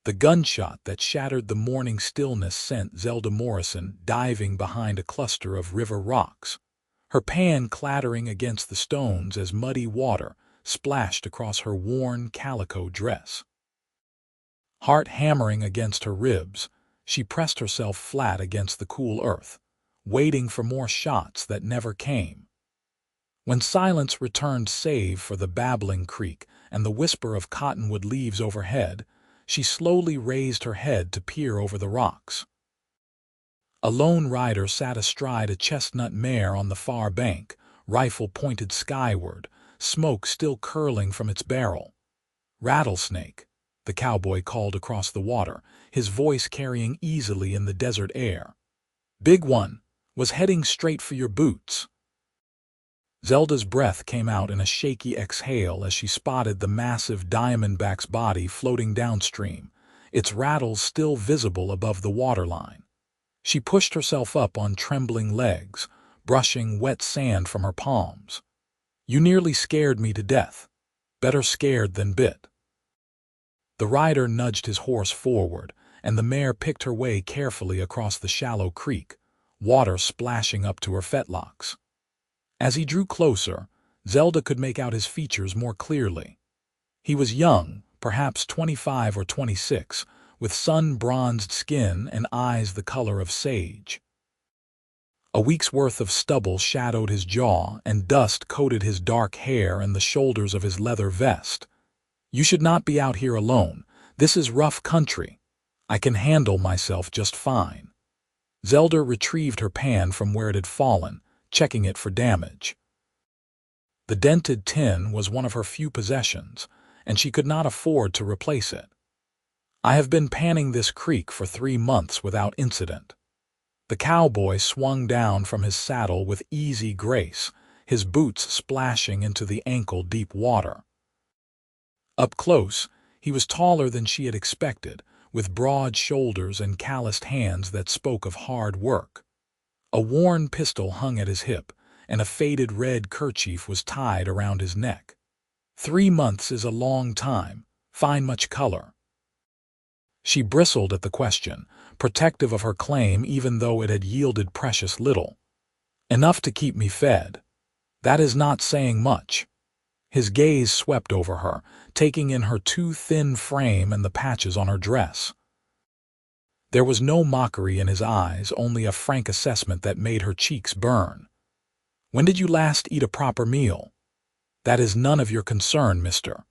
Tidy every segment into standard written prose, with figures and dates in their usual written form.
The gunshot that shattered the morning stillness sent Zelda Morrison diving behind a cluster of river rocks, her pan clattering against the stones as muddy water splashed across her worn calico dress. Heart hammering against her ribs, she pressed herself flat against the cool earth, waiting for more shots that never came. When silence returned save for the babbling creek and the whisper of cottonwood leaves overhead, she slowly raised her head to peer over the rocks. A lone rider sat astride a chestnut mare on the far bank, rifle pointed skyward, smoke still curling from its barrel. "Rattlesnake," the cowboy called across the water, his voice carrying easily in the desert air. "Big one, was heading straight for your boots." Zelda's breath came out in a shaky exhale as she spotted the massive diamondback's body floating downstream, its rattles still visible above the waterline. She pushed herself up on trembling legs, brushing wet sand from her palms. "You nearly scared me to death. Better scared than bit." The rider nudged his horse forward, and the mare picked her way carefully across the shallow creek, water splashing up to her fetlocks. As he drew closer, Zelda could make out his features more clearly. He was young, perhaps 25 or 26, with sun-bronzed skin and eyes the color of sage. A week's worth of stubble shadowed his jaw, and dust coated his dark hair and the shoulders of his leather vest. "You should not be out here alone. This is rough country. I can handle myself just fine." Zelda retrieved her pan from where it had fallen, checking it for damage. The dented tin was one of her few possessions, and she could not afford to replace it. "I have been panning this creek for 3 months without incident." The cowboy swung down from his saddle with easy grace, his boots splashing into the ankle-deep water. Up close, he was taller than she had expected, with broad shoulders and calloused hands that spoke of hard work. A worn pistol hung at his hip, and a faded red kerchief was tied around his neck. 3 months is a long time. Find much color?" She bristled at the question, protective of her claim even though it had yielded precious little. "Enough to keep me fed. That is not saying much." His gaze swept over her, taking in her too thin frame and the patches on her dress. There was no mockery in his eyes, only a frank assessment that made her cheeks burn. "When did you last eat a proper meal?" "That is none of your concern, mister."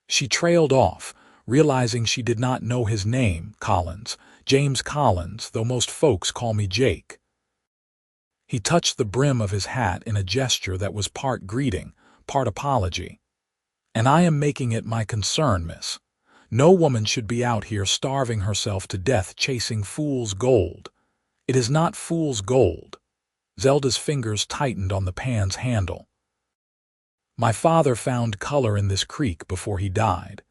She trailed off, realizing she did not know his name, Collins, James Collins, though most folks call me Jake. He touched the brim of his hat in a gesture that was part greeting, part apology. "And I am making it my concern, miss. No woman should be out here starving herself to death chasing fool's gold. It is not fool's gold." Zelda's fingers tightened on the pan's handle. "My father found color in this creek before he died.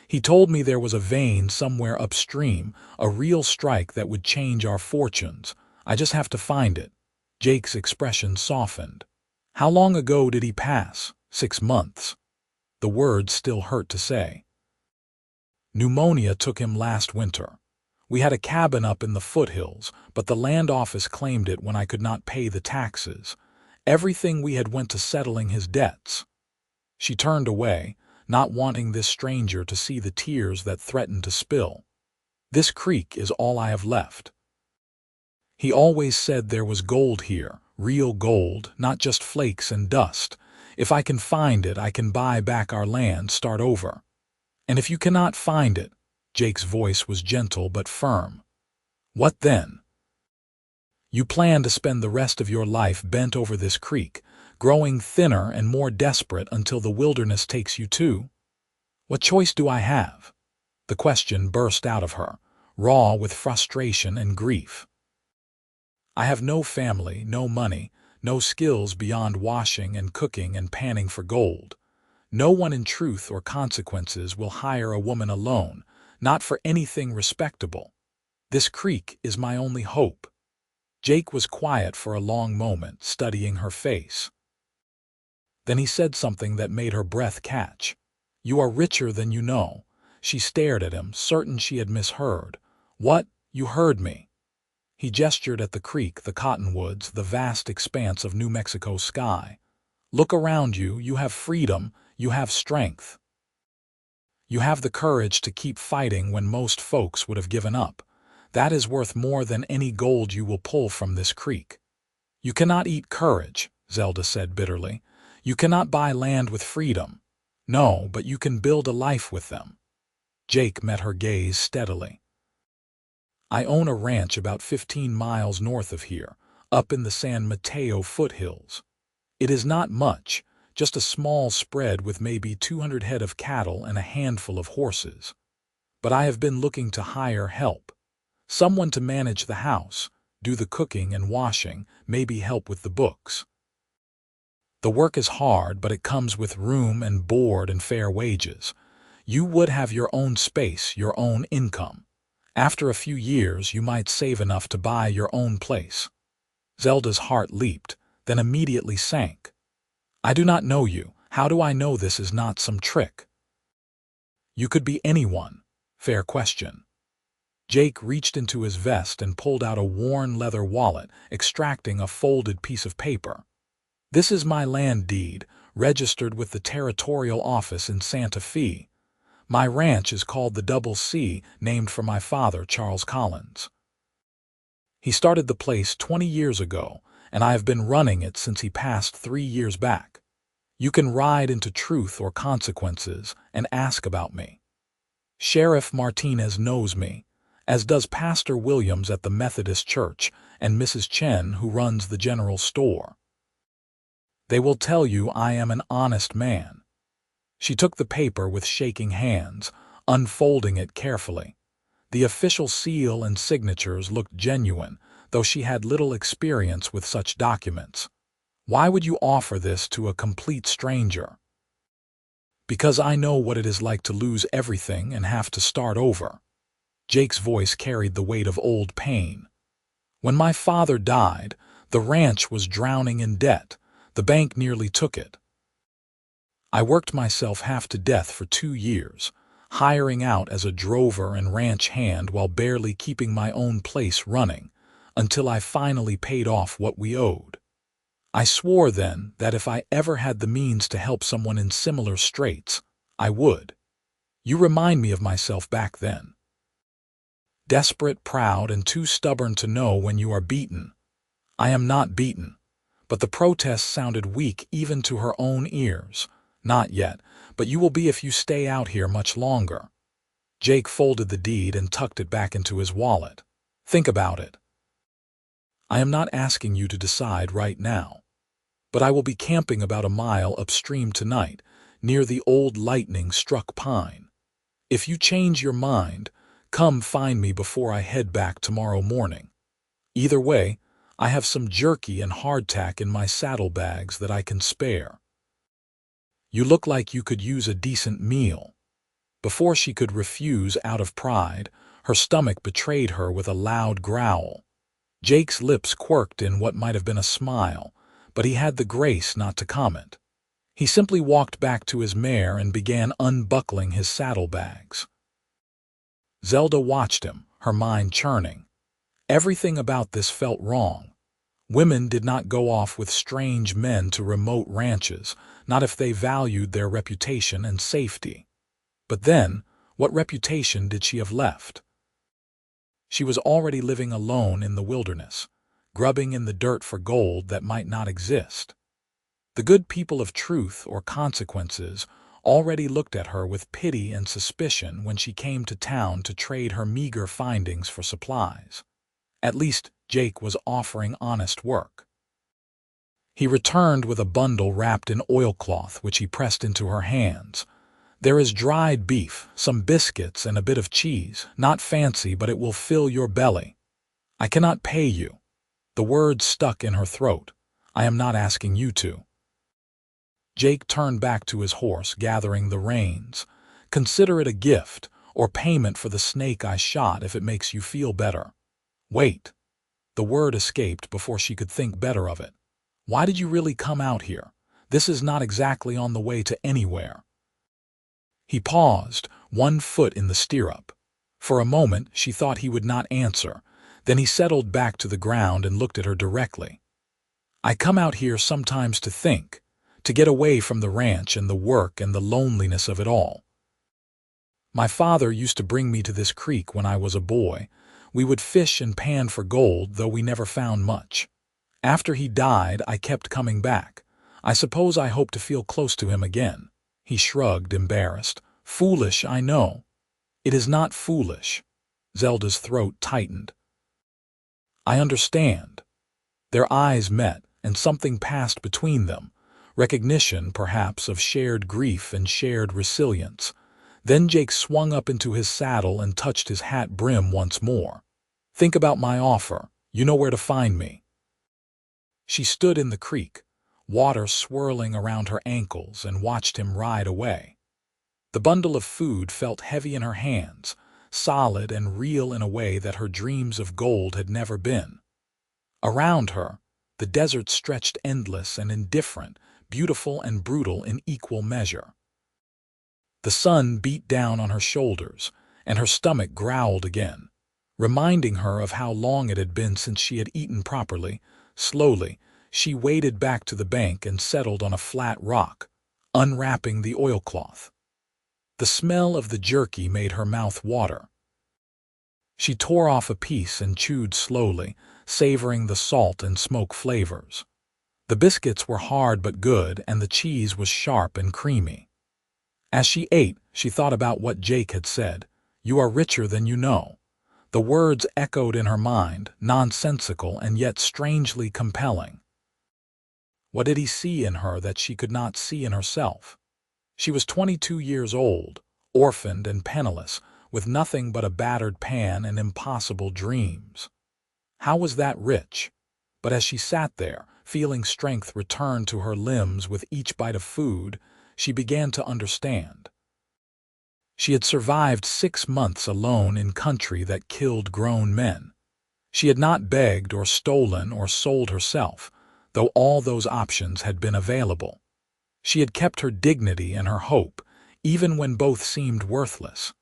He told me there was a vein somewhere upstream, a real strike that would change our fortunes. I just have to find it." Jake's expression softened. "How long ago did he pass?" 6 months. The words still hurt to say. "Pneumonia took him last winter. We had a cabin up in the foothills, but the land office claimed it when I could not pay the taxes. Everything we had went to settling his debts." She turned away, not wanting this stranger to see the tears that threatened to spill. "This creek is all I have left. He always said there was gold here, real gold, not just flakes and dust. If I can find it, I can buy back our land, start over. And if you cannot find it," Jake's voice was gentle but firm, "what then? You plan to spend the rest of your life bent over this creek, growing thinner and more desperate until the wilderness takes you too? What choice do I have?" The question burst out of her, raw with frustration and grief. "I have no family, no money, no skills beyond washing and cooking and panning for gold. No one in truth or consequences will hire a woman alone, not for anything respectable. This creek is my only hope." Jake was quiet for a long moment, studying her face. Then he said something that made her breath catch. "You are richer than you know. She stared at him, certain she had misheard. "What? You heard me?" He gestured at the creek, the cottonwoods, the vast expanse of New Mexico sky. "Look around you. You have freedom. You have strength. You have the courage to keep fighting when most folks would have given up. That is worth more than any gold you will pull from this creek." "You cannot eat courage," Zelda said bitterly. "You cannot buy land with freedom. No, but you can build a life with them." Jake met her gaze steadily. "I own a ranch about 15 miles north of here, up in the San Mateo foothills. It is not much, just a small spread with maybe 200 head of cattle and a handful of horses. But I have been looking to hire help. Someone to manage the house, do the cooking and washing, maybe help with the books. The work is hard, but it comes with room and board and fair wages. You would have your own space, your own income. After a few years, you might save enough to buy your own place." Zelda's heart leaped, then immediately sank. "I do not know you. How do I know this is not some trick?" "You could be anyone." "Fair question." Jake reached into his vest and pulled out a worn leather wallet, extracting a folded piece of paper. "This is my land deed, registered with the territorial office in Santa Fe. My ranch is called the Double C, named for my father, Charles Collins. He started the place 20 years ago, and I have been running it since he passed 3 years back. You can ride into truth or consequences and ask about me. Sheriff Martinez knows me, as does Pastor Williams at the Methodist Church and Mrs. Chen, who runs the general store. They will tell you I am an honest man." She took the paper with shaking hands, unfolding it carefully. The official seal and signatures looked genuine, though she had little experience with such documents. "Why would you offer this to a complete stranger?" "Because I know what it is like to lose everything and have to start over." Jake's voice carried the weight of old pain. "When my father died, the ranch was drowning in debt. The bank nearly took it. I worked myself half to death for 2 years, hiring out as a drover and ranch hand while barely keeping my own place running, until I finally paid off what we owed. I swore then that if I ever had the means to help someone in similar straits, I would. You remind me of myself back then. Desperate, proud, and too stubborn to know when you are beaten. I am not beaten." But the protest sounded weak even to her own ears. "Not yet, but you will be if you stay out here much longer." Jake folded the deed and tucked it back into his wallet. "Think about it. I am not asking you to decide right now. But I will be camping about a mile upstream tonight, near the old lightning-struck pine. If you change your mind, come find me before I head back tomorrow morning. Either way, I have some jerky and hardtack in my saddlebags that I can spare. You look like you could use a decent meal." Before she could refuse out of pride, her stomach betrayed her with a loud growl. Jake's lips quirked in what might have been a smile, but he had the grace not to comment. He simply walked back to his mare and began unbuckling his saddlebags. Zelda watched him, her mind churning. Everything about this felt wrong. Women did not go off with strange men to remote ranches, not if they valued their reputation and safety. But then, what reputation did she have left? She was already living alone in the wilderness, grubbing in the dirt for gold that might not exist. The good people of truth or consequences already looked at her with pity and suspicion when she came to town to trade her meager findings for supplies. At least Jake was offering honest work. He returned with a bundle wrapped in oilcloth which he pressed into her hands. "There is dried beef, some biscuits, and a bit of cheese. Not fancy, but it will fill your belly. I cannot pay you." The words stuck in her throat. "I am not asking you to." Jake turned back to his horse, gathering the reins. "Consider it a gift, or payment for the snake I shot if it makes you feel better." "Wait." The word escaped before she could think better of it. "Why did you really come out here? This is not exactly on the way to anywhere." He paused, one foot in the stirrup. For a moment she thought he would not answer, then he settled back to the ground and looked at her directly. "I come out here sometimes to think, to get away from the ranch and the work and the loneliness of it all. My father used to bring me to this creek when I was a boy. We would fish and pan for gold, though we never found much. After he died, I kept coming back. I suppose I hope to feel close to him again." He shrugged, embarrassed. "Foolish, I know." "It is not foolish." Zelda's throat tightened. "I understand." Their eyes met, and something passed between them. Recognition, perhaps, of shared grief and shared resilience. Then Jake swung up into his saddle and touched his hat brim once more. "Think about my offer. You know where to find me." She stood in the creek, water swirling around her ankles, and watched him ride away. The bundle of food felt heavy in her hands, solid and real in a way that her dreams of gold had never been. Around her, the desert stretched endless and indifferent, beautiful and brutal in equal measure. The sun beat down on her shoulders, and her stomach growled again, reminding her of how long it had been since she had eaten properly. Slowly, she waded back to the bank and settled on a flat rock, unwrapping the oilcloth. The smell of the jerky made her mouth water. She tore off a piece and chewed slowly, savoring the salt and smoke flavors. The biscuits were hard but good, and the cheese was sharp and creamy. As she ate, she thought about what Jake had said. "You are richer than you know." The words echoed in her mind, nonsensical and yet strangely compelling. What did he see in her that she could not see in herself? She was 22 years old, orphaned and penniless, with nothing but a battered pan and impossible dreams. How was that rich? But as she sat there, feeling strength return to her limbs with each bite of food, she began to understand. She had survived 6 months alone in country that killed grown men. She had not begged or stolen or sold herself, though all those options had been available. She had kept her dignity and her hope, even when both seemed worthless.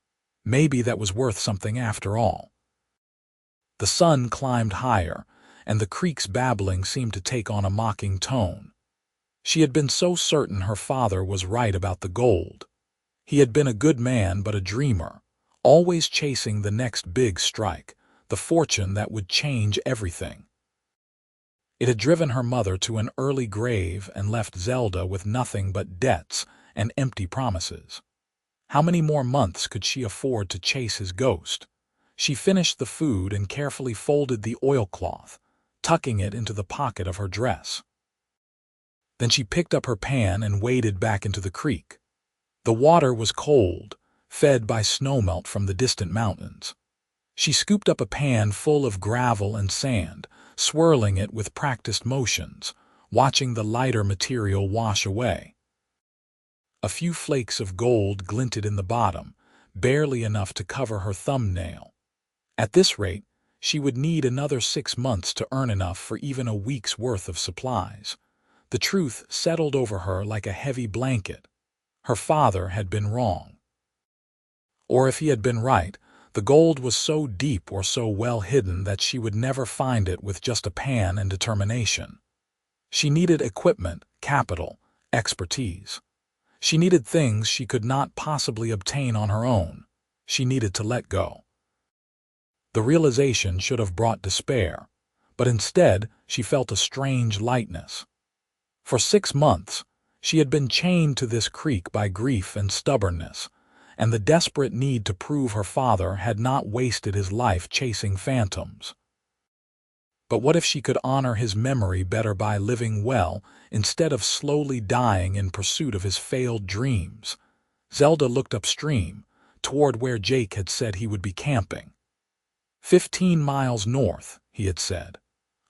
Maybe that was worth something after all. The sun climbed higher, and the creek's babbling seemed to take on a mocking tone. She had been so certain her father was right about the gold. He had been a good man but a dreamer, always chasing the next big strike, the fortune that would change everything. It had driven her mother to an early grave and left Zelda with nothing but debts and empty promises. How many more months could she afford to chase his ghost? She finished the food and carefully folded the oilcloth, tucking it into the pocket of her dress. Then she picked up her pan and waded back into the creek. The water was cold, fed by snowmelt from the distant mountains. She scooped up a pan full of gravel and sand, swirling it with practiced motions, watching the lighter material wash away. A few flakes of gold glinted in the bottom, barely enough to cover her thumbnail. At this rate, she would need another 6 months to earn enough for even a week's worth of supplies. The truth settled over her like a heavy blanket. Her father had been wrong. Or if he had been right, the gold was so deep or so well hidden that she would never find it with just a pan and determination. She needed equipment, capital, expertise. She needed things she could not possibly obtain on her own. She needed to let go. The realization should have brought despair, but instead she felt a strange lightness. For 6 months, she had been chained to this creek by grief and stubbornness, and the desperate need to prove her father had not wasted his life chasing phantoms. But what if she could honor his memory better by living well instead of slowly dying in pursuit of his failed dreams? Zelda looked upstream, toward where Jake had said he would be camping. 15 miles north, he had said.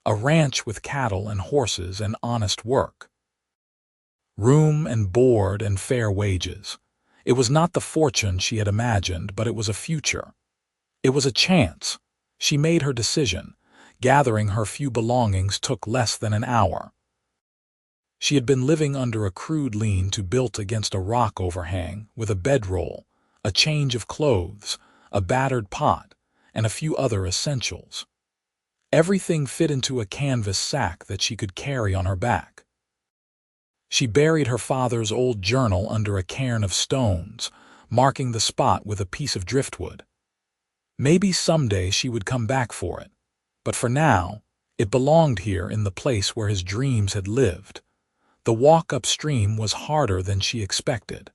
A ranch with cattle and horses and honest work. Room and board and fair wages. It was not the fortune she had imagined, but it was a future. It was a chance. She made her decision. Gathering her few belongings took less than an hour. She had been living under a crude lean-to built against a rock overhang with a bedroll, a change of clothes, a battered pot, and a few other essentials. Everything fit into a canvas sack that she could carry on her back. She buried her father's old journal under a cairn of stones, marking the spot with a piece of driftwood. Maybe someday she would come back for it, but for now, it belonged here in the place where his dreams had lived. The walk upstream was harder than she expected.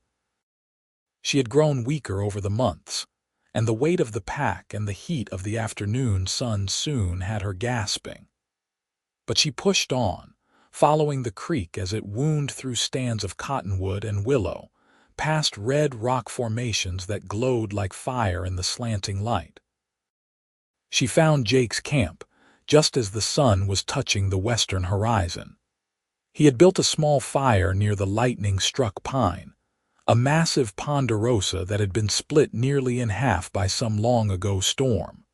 She had grown weaker over the months, and the weight of the pack and the heat of the afternoon sun soon had her gasping. But she pushed on, following the creek as it wound through stands of cottonwood and willow, past red rock formations that glowed like fire in the slanting light. She found Jake's camp, just as the sun was touching the western horizon. He had built a small fire near the lightning-struck pine, a massive ponderosa that had been split nearly in half by some long-ago storm.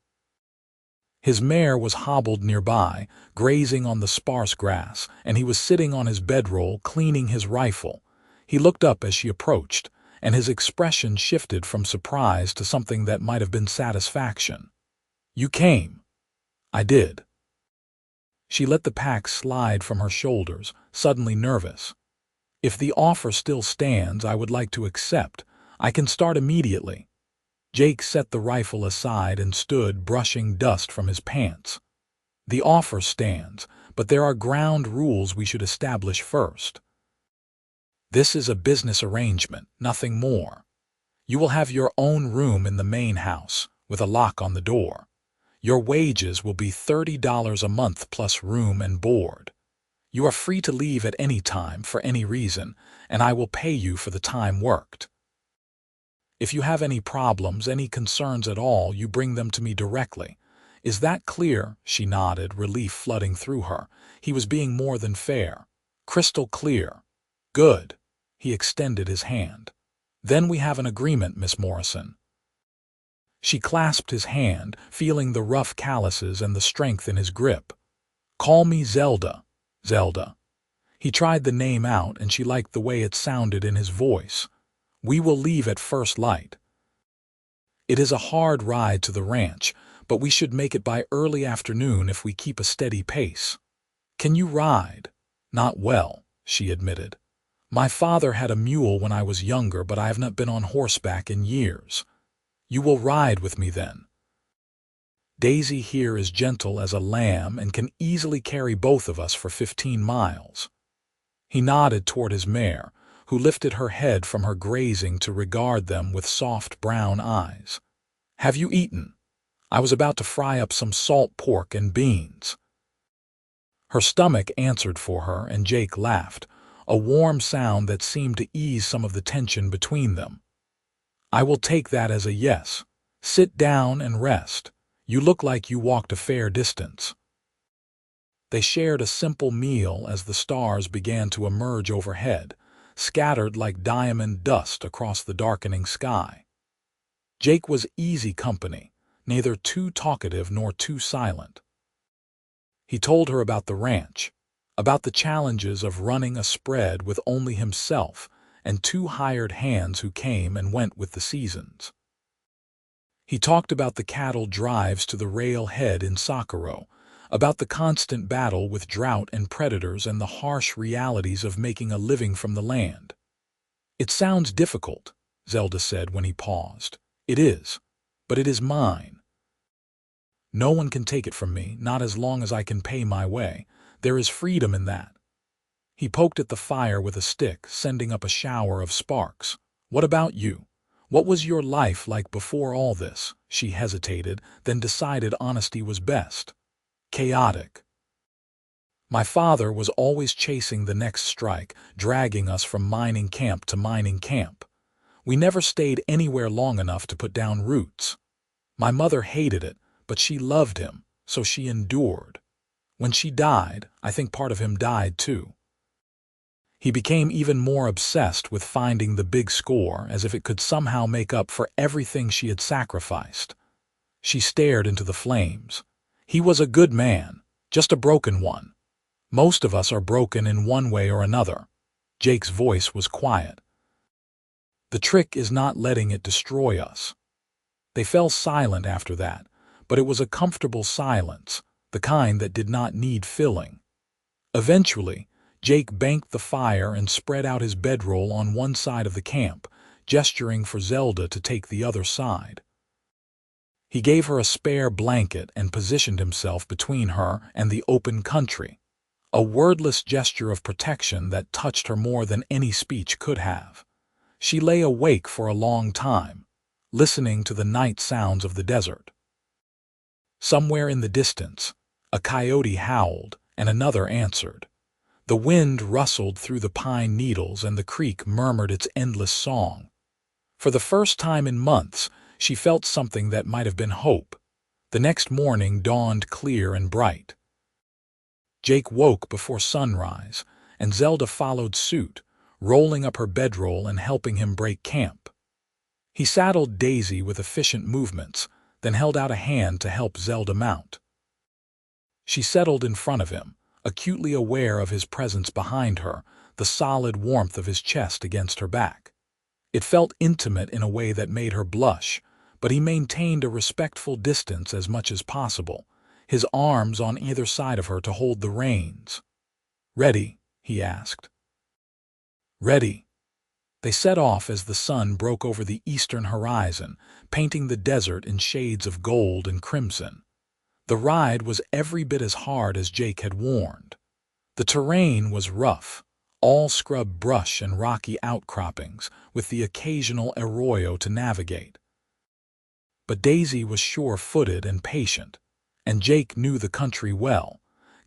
His mare was hobbled nearby, grazing on the sparse grass, and he was sitting on his bedroll cleaning his rifle. He looked up as she approached, and his expression shifted from surprise to something that might have been satisfaction. "You came." "I did." She let the pack slide from her shoulders, suddenly nervous. "If the offer still stands, I would like to accept. I can start immediately." Jake set the rifle aside and stood brushing dust from his pants. "The offer stands, but there are ground rules we should establish first. This is a business arrangement, nothing more. You will have your own room in the main house, with a lock on the door. Your wages will be $30 a month plus room and board. You are free to leave at any time for any reason, and I will pay you for the time worked. If you have any problems, any concerns at all, you bring them to me directly. Is that clear?" She nodded, relief flooding through her. He was being more than fair. Crystal clear. "Good." He extended his hand. "Then we have an agreement, Miss Morrison." She clasped his hand, feeling the rough calluses and the strength in his grip. "Call me Zelda." "Zelda." He tried the name out, and she liked the way it sounded in his voice. "We will leave at first light. It is a hard ride to the ranch, but we should make it by early afternoon if we keep a steady pace." "Can you ride?" "Not well," she admitted. "My father had a mule when I was younger, but I have not been on horseback in years." "You will ride with me then." "Daisy here is gentle as a lamb and can easily carry both of us for 15 miles. He nodded toward his mare, who lifted her head from her grazing to regard them with soft brown eyes. "Have you eaten? I was about to fry up some salt pork and beans." Her stomach answered for her, and Jake laughed, a warm sound that seemed to ease some of the tension between them. "I will take that as a yes. Sit down and rest. You look like you walked a fair distance." They shared a simple meal as the stars began to emerge overhead, scattered like diamond dust across the darkening sky. Jake was easy company, neither too talkative nor too silent. He told her about the ranch, about the challenges of running a spread with only himself and 2 hired hands who came and went with the seasons. He talked about the cattle drives to the railhead in Socorro, about the constant battle with drought and predators and the harsh realities of making a living from the land. "It sounds difficult," Zelda said when he paused. "It is, but it is mine. No one can take it from me, not as long as I can pay my way. There is freedom in that." He poked at the fire with a stick, sending up a shower of sparks. "What about you? What was your life like before all this?" She hesitated, then decided honesty was best. "Chaotic. My father was always chasing the next strike, dragging us from mining camp to mining camp. We never stayed anywhere long enough to put down roots. My mother hated it, but she loved him, so she endured. When she died, I think part of him died too. He became even more obsessed with finding the big score, as if it could somehow make up for everything she had sacrificed." She stared into the flames. "He was a good man, just a broken one. Most of us are broken in one way or another." Jake's voice was quiet. The trick is not letting it destroy us." They fell silent after that, but it was a comfortable silence, the kind that did not need filling. Eventually, Jake banked the fire and spread out his bedroll on one side of the camp, gesturing for Zelda to take the other side. He gave her a spare blanket and positioned himself between her and the open country, a wordless gesture of protection that touched her more than any speech could have. She lay awake for a long time, listening to the night sounds of the desert. Somewhere in the distance, a coyote howled and another answered. The wind rustled through the pine needles and the creek murmured its endless song. For the first time in months, she felt something that might have been hope. The next morning dawned clear and bright. Jake woke before sunrise, and Zelda followed suit, rolling up her bedroll and helping him break camp. He saddled Daisy with efficient movements, then held out a hand to help Zelda mount. She settled in front of him, acutely aware of his presence behind her, the solid warmth of his chest against her back. It felt intimate in a way that made her blush, but he maintained a respectful distance as much as possible, his arms on either side of her to hold the reins. "Ready?" he asked. "Ready." They set off as the sun broke over the eastern horizon, painting the desert in shades of gold and crimson. The ride was every bit as hard as Jake had warned. The terrain was rough, all scrub brush and rocky outcroppings, with the occasional arroyo to navigate. But Daisy was sure-footed and patient, and Jake knew the country well,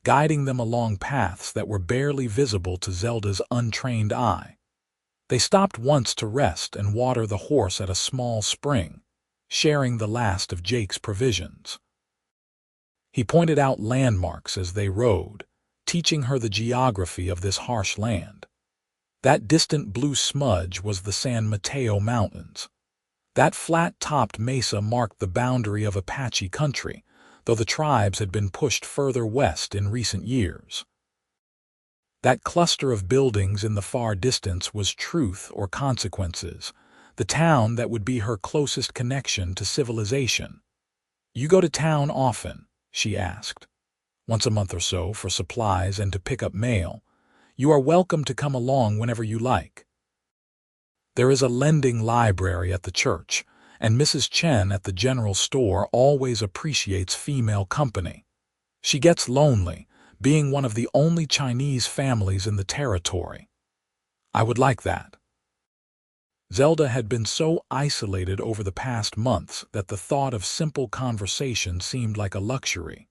guiding them along paths that were barely visible to Zelda's untrained eye. They stopped once to rest and water the horse at a small spring, sharing the last of Jake's provisions. He pointed out landmarks as they rode, teaching her the geography of this harsh land. That distant blue smudge was the San Mateo Mountains. That flat-topped mesa marked the boundary of Apache country, though the tribes had been pushed further west in recent years. That cluster of buildings in the far distance was Truth or Consequences, the town that would be her closest connection to civilization. "You go to town often?" she asked. "Once a month or so for supplies and to pick up mail. You are welcome to come along whenever you like. There is a lending library at the church, and Mrs. Chen at the general store always appreciates female company. She gets lonely, being one of the only Chinese families in the territory. I would like that." Zelda had been so isolated over the past months that the thought of simple conversation seemed like a luxury.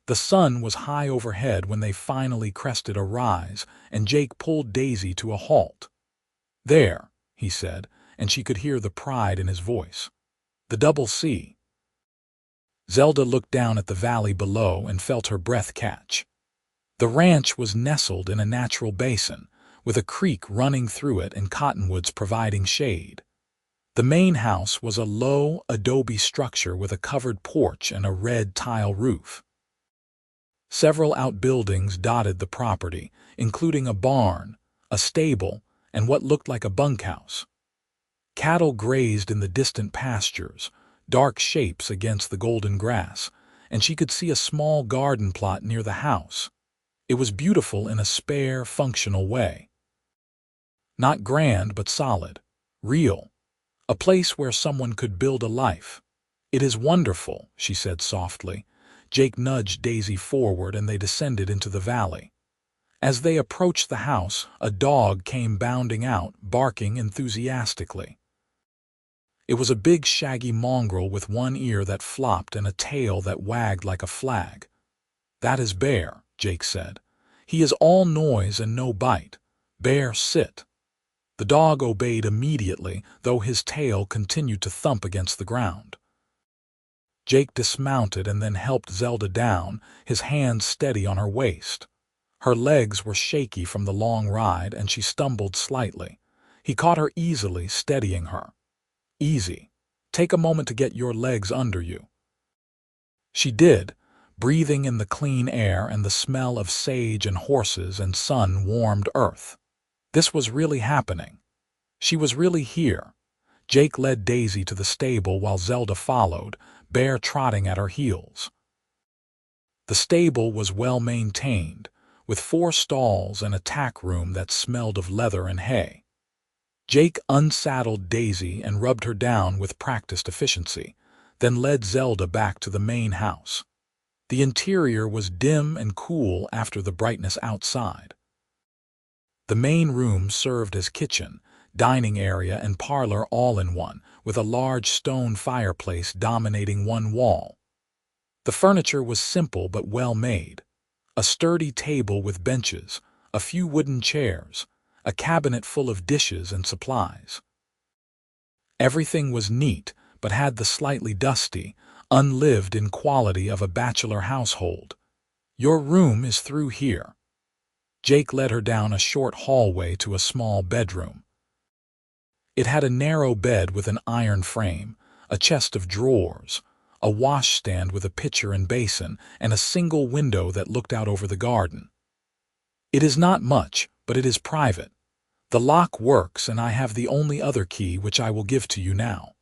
The sun was high overhead when they finally crested a rise, and Jake pulled Daisy to a halt. "There," he said, and she could hear the pride in his voice. "The double C." Zelda looked down at the valley below and felt her breath catch. The ranch was nestled in a natural basin, with a creek running through it and cottonwoods providing shade. The main house was a low adobe structure with a covered porch and a red tile roof. Several outbuildings dotted the property, including a barn, a stable, and what looked like a bunkhouse. Cattle grazed in the distant pastures, dark shapes against the golden grass, and she could see a small garden plot near the house. It was beautiful in a spare, functional way. Not grand, but solid, real. A place where someone could build a life. "It is wonderful," she said softly. Jake nudged Daisy forward and they descended into the valley. As they approached the house, a dog came bounding out, barking enthusiastically. It was a big shaggy mongrel with one ear that flopped and a tail that wagged like a flag. "That is Bear," Jake said. "He is all noise and no bite. Bear, sit." The dog obeyed immediately, though his tail continued to thump against the ground. Jake dismounted and then helped Zelda down, his hands steady on her waist. Her legs were shaky from the long ride and she stumbled slightly. He caught her easily, steadying her. "Easy. Take a moment to get your legs under you." She did, breathing in the clean air and the smell of sage and horses and sun-warmed earth. This was really happening. She was really here. Jake led Daisy to the stable while Zelda followed, Bear trotting at her heels. The stable was well maintained, with 4 stalls and a tack room that smelled of leather and hay. Jake unsaddled Daisy and rubbed her down with practiced efficiency, then led Zelda back to the main house. The interior was dim and cool after the brightness outside. The main room served as kitchen, dining area, and parlor all in one, with a large stone fireplace dominating one wall. The furniture was simple but well made. A sturdy table with benches, a few wooden chairs, a cabinet full of dishes and supplies. Everything was neat, but had the slightly dusty, unlived-in quality of a bachelor household. "Your room is through here." Jake led her down a short hallway to a small bedroom. It had a narrow bed with an iron frame, a chest of drawers, a washstand with a pitcher and basin, and a single window that looked out over the garden. "It is not much, but it is private. The lock works, and I have the only other key, which I will give to you now."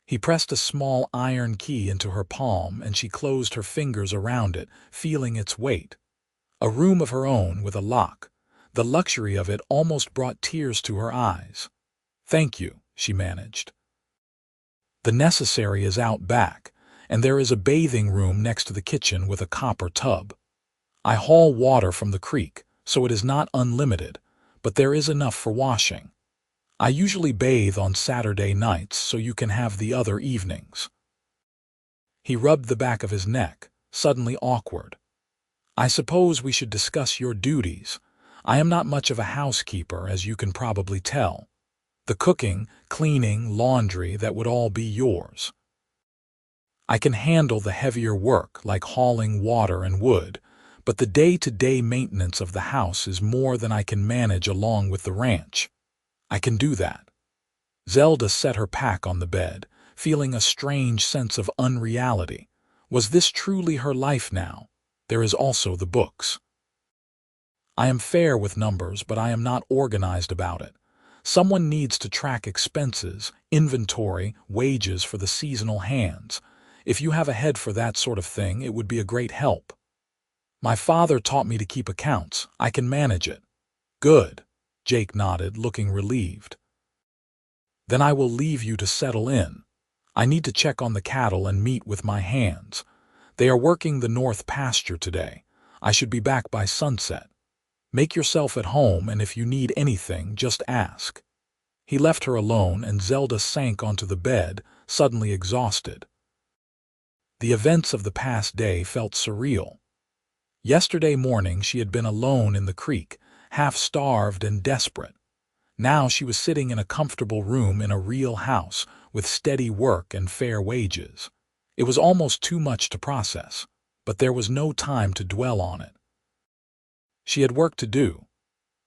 He pressed a small iron key into her palm, and she closed her fingers around it, feeling its weight. A room of her own with a lock. The luxury of it almost brought tears to her eyes. "Thank you," she managed. "The necessary is out back, and there is a bathing room next to the kitchen with a copper tub. I haul water from the creek, so it is not unlimited, but there is enough for washing. I usually bathe on Saturday nights, so you can have the other evenings." He rubbed the back of his neck, suddenly awkward. "I suppose we should discuss your duties. I am not much of a housekeeper, as you can probably tell. The cooking, cleaning, laundry, that would all be yours. I can handle the heavier work, like hauling water and wood, but the day-to-day maintenance of the house is more than I can manage along with the ranch. I can do that." Zelda set her pack on the bed, feeling a strange sense of unreality. Was this truly her life now? There is also the books. "I am fair with numbers, but I am not organized about it. Someone needs to track expenses, inventory, wages for the seasonal hands. If you have a head for that sort of thing, it would be a great help." "My father taught me to keep accounts. I can manage it." "Good," Jake nodded, looking relieved. "Then I will leave you to settle in. I need to check on the cattle and meet with my hands. They are working the north pasture today. I should be back by sunset. Make yourself at home, and if you need anything, just ask." He left her alone, and Zelda sank onto the bed, suddenly exhausted. The events of the past day felt surreal. Yesterday morning she had been alone in the creek, half-starved and desperate. Now she was sitting in a comfortable room in a real house, with steady work and fair wages. It was almost too much to process, but there was no time to dwell on it. She had work to do.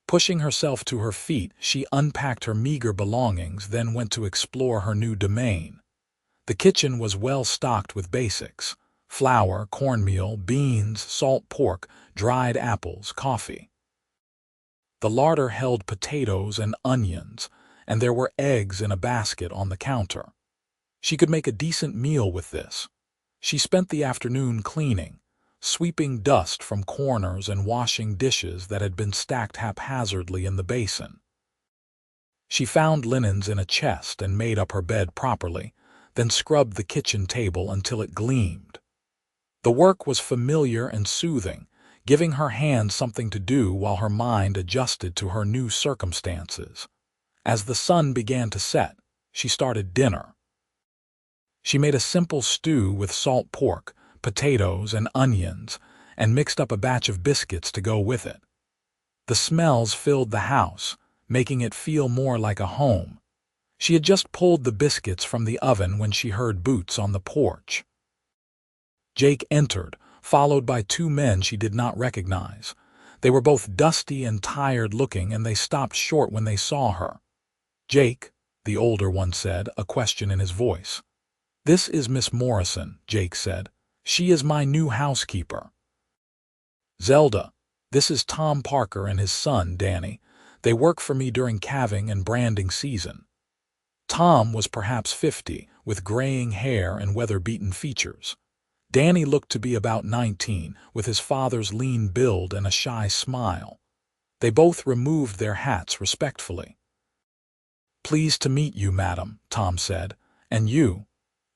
Pushing herself to her feet, she unpacked her meager belongings, then went to explore her new domain. The kitchen was well stocked with basics: flour, cornmeal, beans, salt pork, dried apples, coffee. The larder held potatoes and onions, and there were eggs in a basket on the counter. She could make a decent meal with this. She spent the afternoon cleaning, sweeping dust from corners and washing dishes that had been stacked haphazardly in the basin. She found linens in a chest and made up her bed properly, then scrubbed the kitchen table until it gleamed. The work was familiar and soothing, giving her hands something to do while her mind adjusted to her new circumstances. As the sun began to set, she started dinner. She made a simple stew with salt pork, potatoes, and onions, and mixed up a batch of biscuits to go with it. The smells filled the house, making it feel more like a home. She had just pulled the biscuits from the oven when she heard boots on the porch. Jake entered, followed by 2 men she did not recognize. They were both dusty and tired-looking, and they stopped short when they saw her. "Jake," the older one said, a question in his voice. "This is Miss Morrison," Jake said. "She is my new housekeeper." "Zelda, this is Tom Parker and his son, Danny. They work for me during calving and branding season. Tom was perhaps 50, with graying hair and weather-beaten features. Danny looked to be about 19, with his father's lean build and a shy smile. They both removed their hats respectfully. "Pleased to meet you, madam," Tom said. "And you?"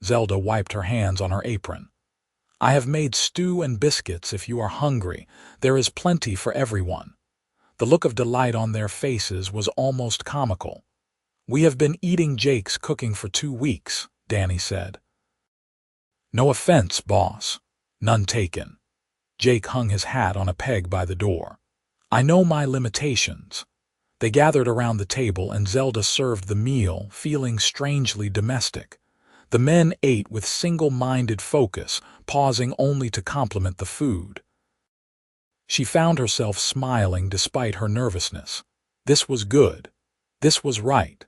Zelda wiped her hands on her apron. "I have made stew and biscuits if you are hungry. There is plenty for everyone." The look of delight on their faces was almost comical. "We have been eating Jake's cooking for 2 weeks," Danny said. "No offense, boss. None taken." Jake hung his hat on a peg by the door. "I know my limitations." They gathered around the table and Zelda served the meal, feeling strangely domestic. The men ate with single-minded focus, pausing only to compliment the food. She found herself smiling despite her nervousness. This was good. This was right.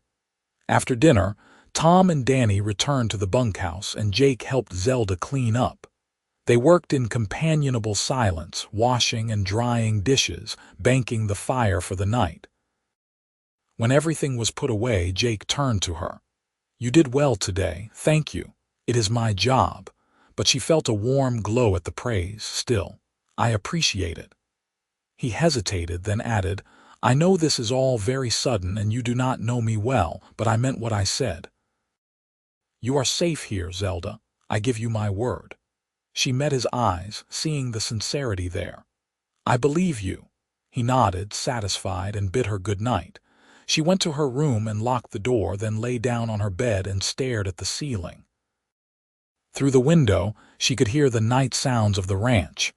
After dinner, Tom and Danny returned to the bunkhouse and Jake helped Zelda clean up. They worked in companionable silence, washing and drying dishes, banking the fire for the night. When everything was put away, Jake turned to her. "You did well today, thank you. It is my job." But she felt a warm glow at the praise, still. "I appreciate it." He hesitated, then added, "I know this is all very sudden and you do not know me well, but I meant what I said." "You are safe here, Zelda. I give you my word." She met his eyes, seeing the sincerity there. "I believe you." He nodded, satisfied, and bid her good night. She went to her room and locked the door, then lay down on her bed and stared at the ceiling. Through the window, she could hear the night sounds of the ranch.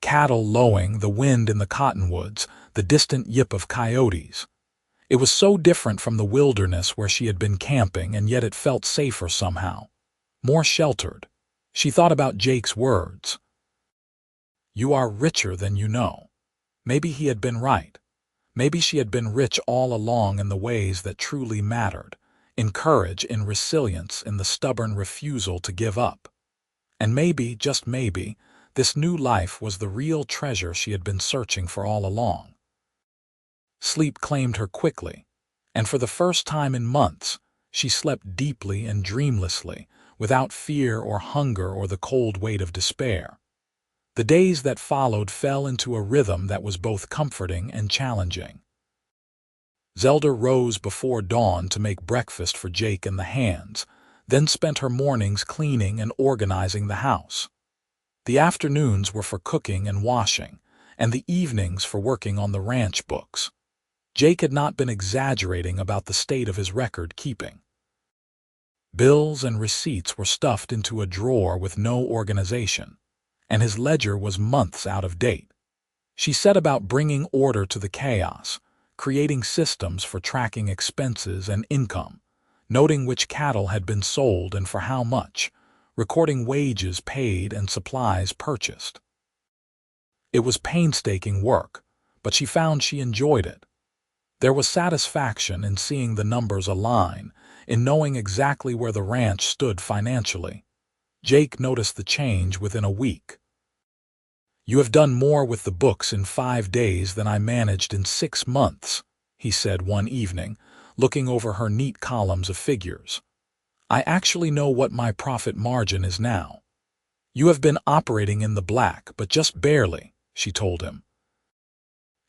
Cattle lowing, the wind in the cottonwoods, the distant yip of coyotes. It was so different from the wilderness where she had been camping, and yet it felt safer somehow. More sheltered. She thought about Jake's words. "You are richer than you know." Maybe he had been right. Maybe she had been rich all along in the ways that truly mattered, in courage, in resilience, in the stubborn refusal to give up. And maybe, just maybe, this new life was the real treasure she had been searching for all along. Sleep claimed her quickly, and for the first time in months, she slept deeply and dreamlessly, without fear or hunger or the cold weight of despair. The days that followed fell into a rhythm that was both comforting and challenging. Zelda rose before dawn to make breakfast for Jake and the hands, then spent her mornings cleaning and organizing the house. The afternoons were for cooking and washing, and the evenings for working on the ranch books. Jake had not been exaggerating about the state of his record-keeping. Bills and receipts were stuffed into a drawer with no organization, and his ledger was months out of date. She set about bringing order to the chaos, creating systems for tracking expenses and income, noting which cattle had been sold and for how much, recording wages paid and supplies purchased. It was painstaking work, but she found she enjoyed it. There was satisfaction in seeing the numbers align, in knowing exactly where the ranch stood financially. Jake noticed the change within a week. "You have done more with the books in 5 days than I managed in 6 months, he said one evening, looking over her neat columns of figures. "I actually know what my profit margin is now." "You have been operating in the black, but just barely," she told him.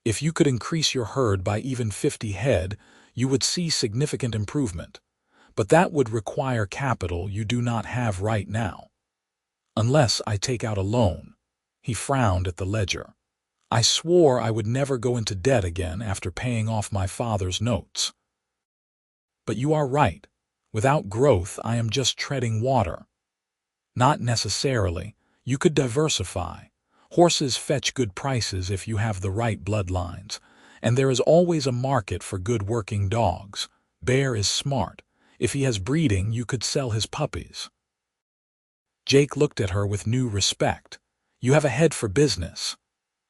"If you could increase your herd by even 50 head, you would see significant improvement. But that would require capital you do not have right now. Unless I take out a loan." He frowned at the ledger. "I swore I would never go into debt again after paying off my father's notes." "But you are right. Without growth, I am just treading water." "Not necessarily. You could diversify. Horses fetch good prices if you have the right bloodlines, and there is always a market for good working dogs. Bear is smart. If he has breeding, you could sell his puppies." Jake looked at her with new respect. "You have a head for business."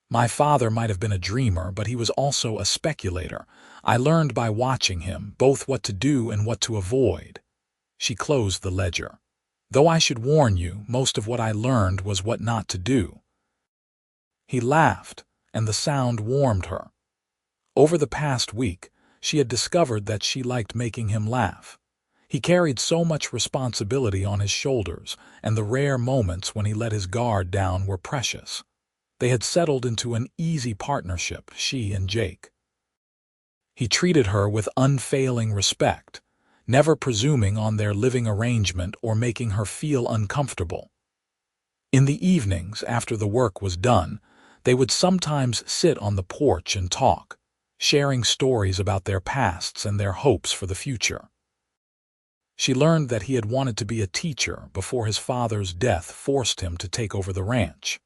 "My father might have been a dreamer, but he was also a speculator. I learned by watching him, both what to do and what to avoid." She closed the ledger. "Though I should warn you, most of what I learned was what not to do." He laughed, and the sound warmed her. Over the past week, she had discovered that she liked making him laugh. He carried so much responsibility on his shoulders, and the rare moments when he let his guard down were precious. They had settled into an easy partnership, she and Jake. He treated her with unfailing respect, never presuming on their living arrangement or making her feel uncomfortable. In the evenings, after the work was done, they would sometimes sit on the porch and talk, sharing stories about their pasts and their hopes for the future. She learned that he had wanted to be a teacher before his father's death forced him to take over the ranch.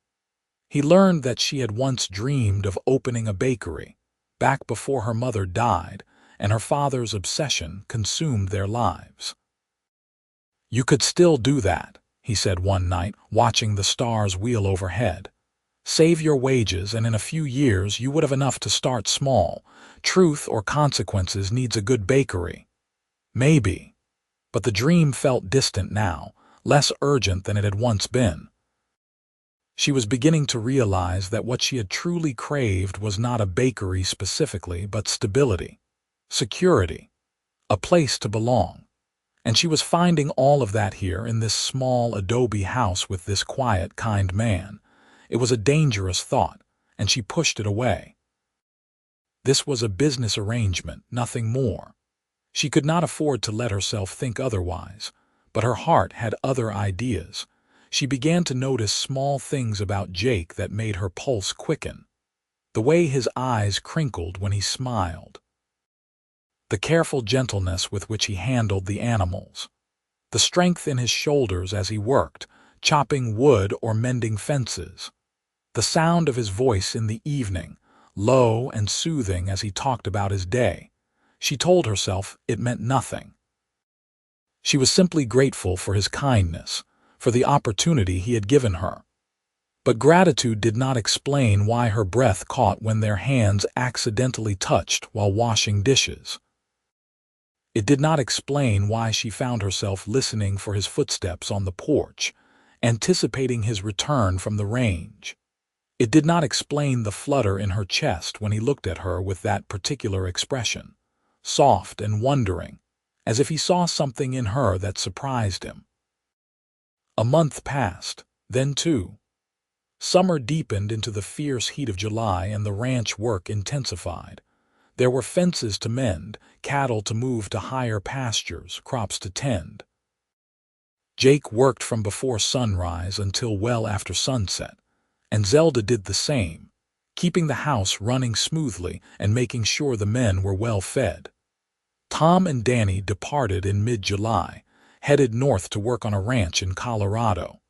He learned that she had once dreamed of opening a bakery, back before her mother died, and her father's obsession consumed their lives. "You could still do that," he said one night, watching the stars wheel overhead. "Save your wages, and in a few years you would have enough to start small. Truth or consequences needs a good bakery." Maybe. But the dream felt distant now, less urgent than it had once been. She was beginning to realize that what she had truly craved was not a bakery specifically, but stability, security, a place to belong. And she was finding all of that here in this small adobe house with this quiet, kind man. It was a dangerous thought, and she pushed it away. This was a business arrangement, nothing more. She could not afford to let herself think otherwise, but her heart had other ideas. She began to notice small things about Jake that made her pulse quicken. The way his eyes crinkled when he smiled. The careful gentleness with which he handled the animals. The strength in his shoulders as he worked, chopping wood or mending fences. The sound of his voice in the evening, low and soothing as he talked about his day. She told herself it meant nothing. She was simply grateful for his kindness, for the opportunity he had given her. But gratitude did not explain why her breath caught when their hands accidentally touched while washing dishes. It did not explain why she found herself listening for his footsteps on the porch, anticipating his return from the range. It did not explain the flutter in her chest when he looked at her with that particular expression, soft and wondering, as if he saw something in her that surprised him. A month passed, then two. Summer deepened into the fierce heat of July and the ranch work intensified. There were fences to mend, cattle to move to higher pastures, crops to tend. Jake worked from before sunrise until well after sunset, and Zelda did the same, keeping the house running smoothly and making sure the men were well fed. Tom and Danny departed in mid-July, headed north to work on a ranch in Colorado.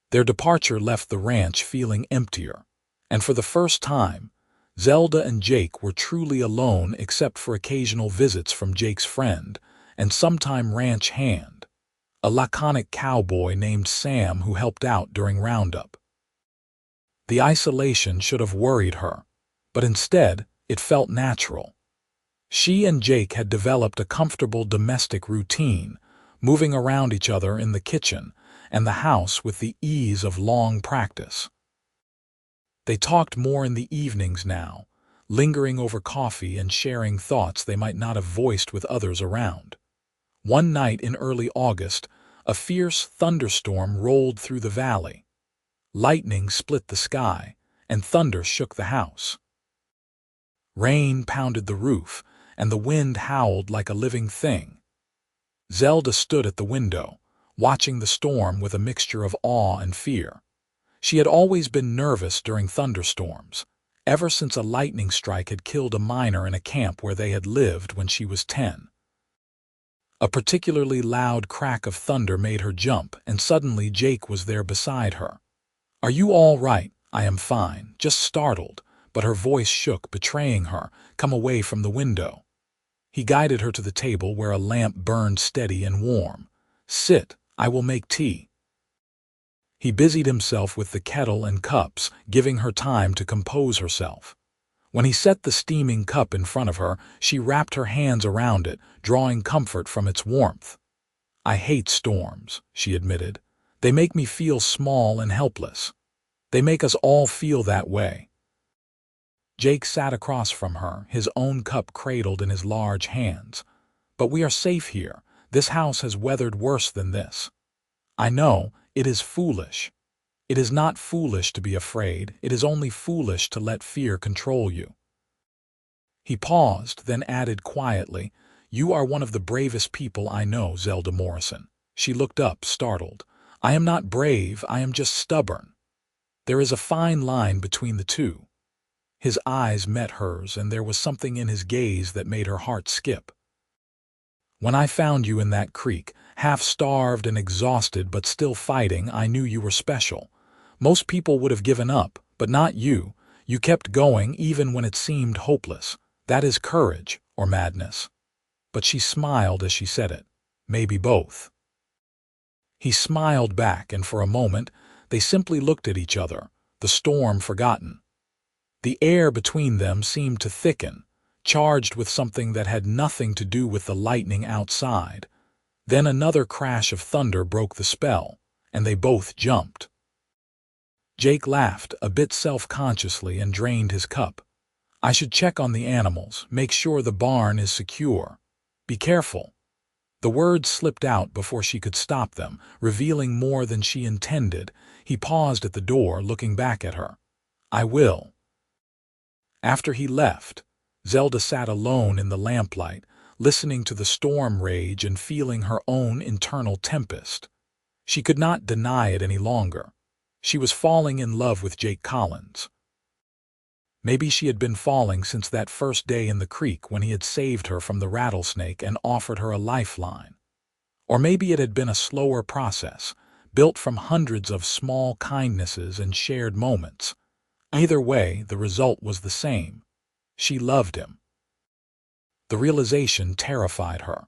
Their departure left the ranch feeling emptier, and for the first time, Zelda and Jake were truly alone except for occasional visits from Jake's friend and sometime ranch hand, a laconic cowboy named Sam who helped out during roundup. The isolation should have worried her, but instead it felt natural. She and Jake had developed a comfortable domestic routine, moving around each other in the kitchen and the house with the ease of long practice. They talked more in the evenings now, lingering over coffee and sharing thoughts they might not have voiced with others around. One night in early August, a fierce thunderstorm rolled through the valley. Lightning split the sky, and thunder shook the house. Rain pounded the roof, and the wind howled like a living thing. Zelda stood at the window, watching the storm with a mixture of awe and fear. She had always been nervous during thunderstorms, ever since a lightning strike had killed a miner in a camp where they had lived when she was 10. A particularly loud crack of thunder made her jump, and suddenly Jake was there beside her. "Are you all right?" "I am fine, just startled," but her voice shook, betraying her. "Come away from the window." He guided her to the table where a lamp burned steady and warm. "Sit, I will make tea." He busied himself with the kettle and cups, giving her time to compose herself. When he set the steaming cup in front of her, she wrapped her hands around it, drawing comfort from its warmth. "I hate storms," she admitted. "They make me feel small and helpless. They make us all feel that way." Jake sat across from her, his own cup cradled in his large hands. "But we are safe here. This house has weathered worse than this." "I know, it is foolish." "It is not foolish to be afraid. It is only foolish to let fear control you." He paused, then added quietly, "You are one of the bravest people I know, Zelda Morrison." She looked up, startled. "I am not brave, I am just stubborn." "There is a fine line between the two." His eyes met hers, and there was something in his gaze that made her heart skip. "When I found you in that creek, half-starved and exhausted but still fighting, I knew you were special. Most people would have given up, but not you. You kept going even when it seemed hopeless. That is courage, or madness." But she smiled as she said it. "Maybe both." He smiled back, and for a moment, they simply looked at each other, the storm forgotten. The air between them seemed to thicken, charged with something that had nothing to do with the lightning outside. Then another crash of thunder broke the spell, and they both jumped. Jake laughed, a bit self-consciously, and drained his cup. "I should check on the animals, make sure the barn is secure. Be careful." The words slipped out before she could stop them, revealing more than she intended. He paused at the door, looking back at her. "I will." After he left, Zelda sat alone in the lamplight, listening to the storm rage and feeling her own internal tempest. She could not deny it any longer. She was falling in love with Jake Collins. Maybe she had been falling since that first day in the creek when he had saved her from the rattlesnake and offered her a lifeline. Or maybe it had been a slower process, built from hundreds of small kindnesses and shared moments. Either way, the result was the same. She loved him. The realization terrified her.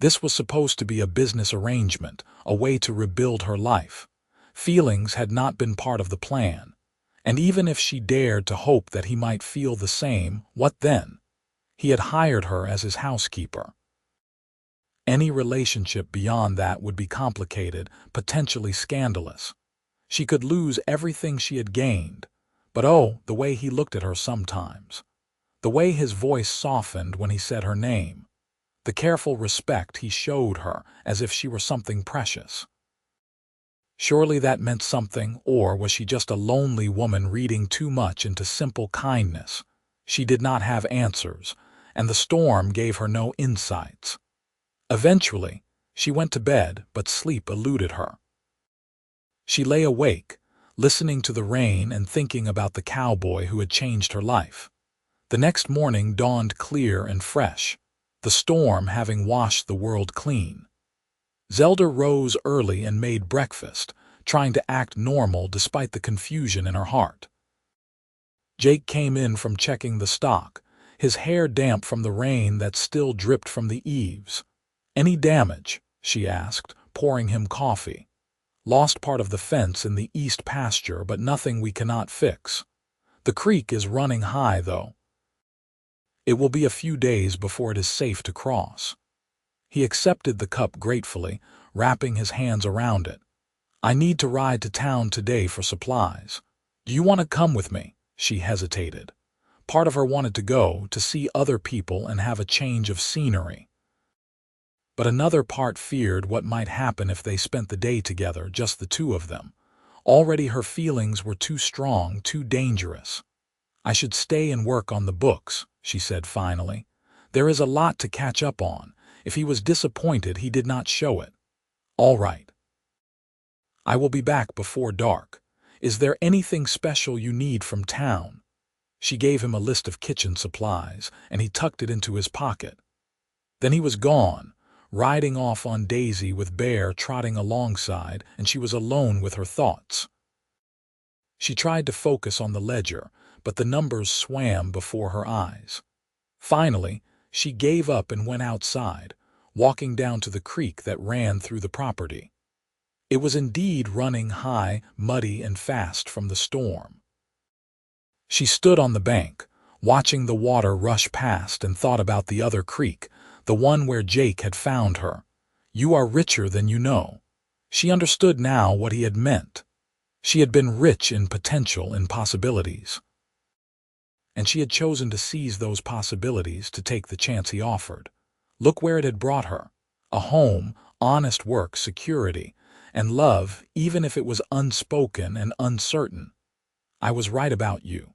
This was supposed to be a business arrangement, a way to rebuild her life. Feelings had not been part of the plan. And even if she dared to hope that he might feel the same, what then? He had hired her as his housekeeper. Any relationship beyond that would be complicated, potentially scandalous. She could lose everything she had gained. But oh, the way he looked at her sometimes. The way his voice softened when he said her name. The careful respect he showed her, as if she were something precious. Surely that meant something, or was she just a lonely woman reading too much into simple kindness? She did not have answers, and the storm gave her no insights. Eventually, she went to bed, but sleep eluded her. She lay awake, listening to the rain and thinking about the cowboy who had changed her life. The next morning dawned clear and fresh, the storm having washed the world clean. Zelda rose early and made breakfast, trying to act normal despite the confusion in her heart. Jake came in from checking the stock, his hair damp from the rain that still dripped from the eaves. "Any damage?" she asked, pouring him coffee. "Lost part of the fence in the east pasture, but nothing we cannot fix. The creek is running high, though. It will be a few days before it is safe to cross." He accepted the cup gratefully, wrapping his hands around it. "I need to ride to town today for supplies. Do you want to come with me?" She hesitated. Part of her wanted to go, to see other people and have a change of scenery. But another part feared what might happen if they spent the day together, just the two of them. Already her feelings were too strong, too dangerous. "I should stay and work on the books," she said finally. "There is a lot to catch up on." If he was disappointed, he did not show it. "All right. I will be back before dark. Is there anything special you need from town?" She gave him a list of kitchen supplies, and he tucked it into his pocket. Then he was gone, riding off on Daisy with Bear trotting alongside, and she was alone with her thoughts. She tried to focus on the ledger, but the numbers swam before her eyes. Finally, she gave up and went outside, walking down to the creek that ran through the property. It was indeed running high, muddy, and fast from the storm. She stood on the bank, watching the water rush past, and thought about the other creek, the one where Jake had found her. "You are richer than you know." She understood now what he had meant. She had been rich in potential, in possibilities. and she had chosen to seize those possibilities, to take the chance he offered. Look where it had brought her. A home, honest work, security, and love, even if it was unspoken and uncertain. I was right about you.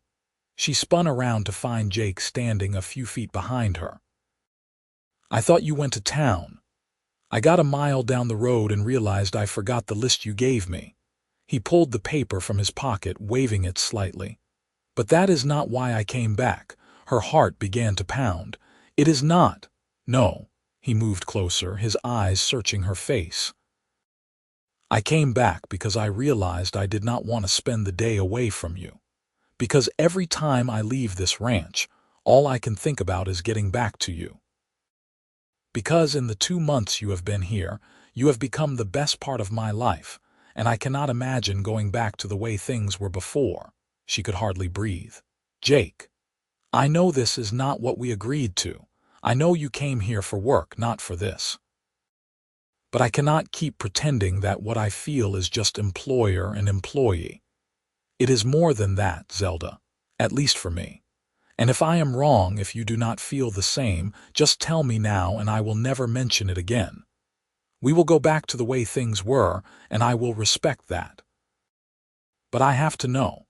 She spun around to find Jake standing a few feet behind her. I thought you went to town. I got a mile down the road and realized I forgot the list you gave me. He pulled the paper from his pocket, waving it slightly. But that is not why I came back. Her heart began to pound. It is not. No. He moved closer, his eyes searching her face. I came back because I realized I did not want to spend the day away from you. Because every time I leave this ranch, all I can think about is getting back to you. Because in the 2 months you have been here, you have become the best part of my life, and I cannot imagine going back to the way things were before. She could hardly breathe. Jake, I know this is not what we agreed to. I know you came here for work, not for this. But I cannot keep pretending that what I feel is just employer and employee. It is more than that, Zelda, at least for me. And if I am wrong, if you do not feel the same, just tell me now and I will never mention it again. We will go back to the way things were, and I will respect that. But I have to know.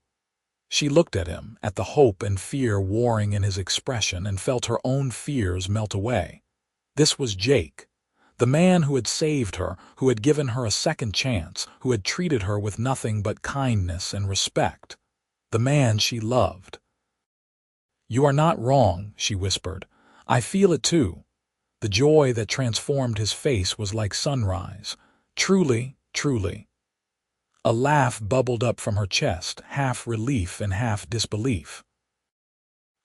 She looked at him, at the hope and fear warring in his expression, and felt her own fears melt away. This was Jake, the man who had saved her, who had given her a second chance, who had treated her with nothing but kindness and respect. The man she loved. You are not wrong, she whispered. I feel it too. The joy that transformed his face was like sunrise. Truly, truly. A laugh bubbled up from her chest, half relief and half disbelief.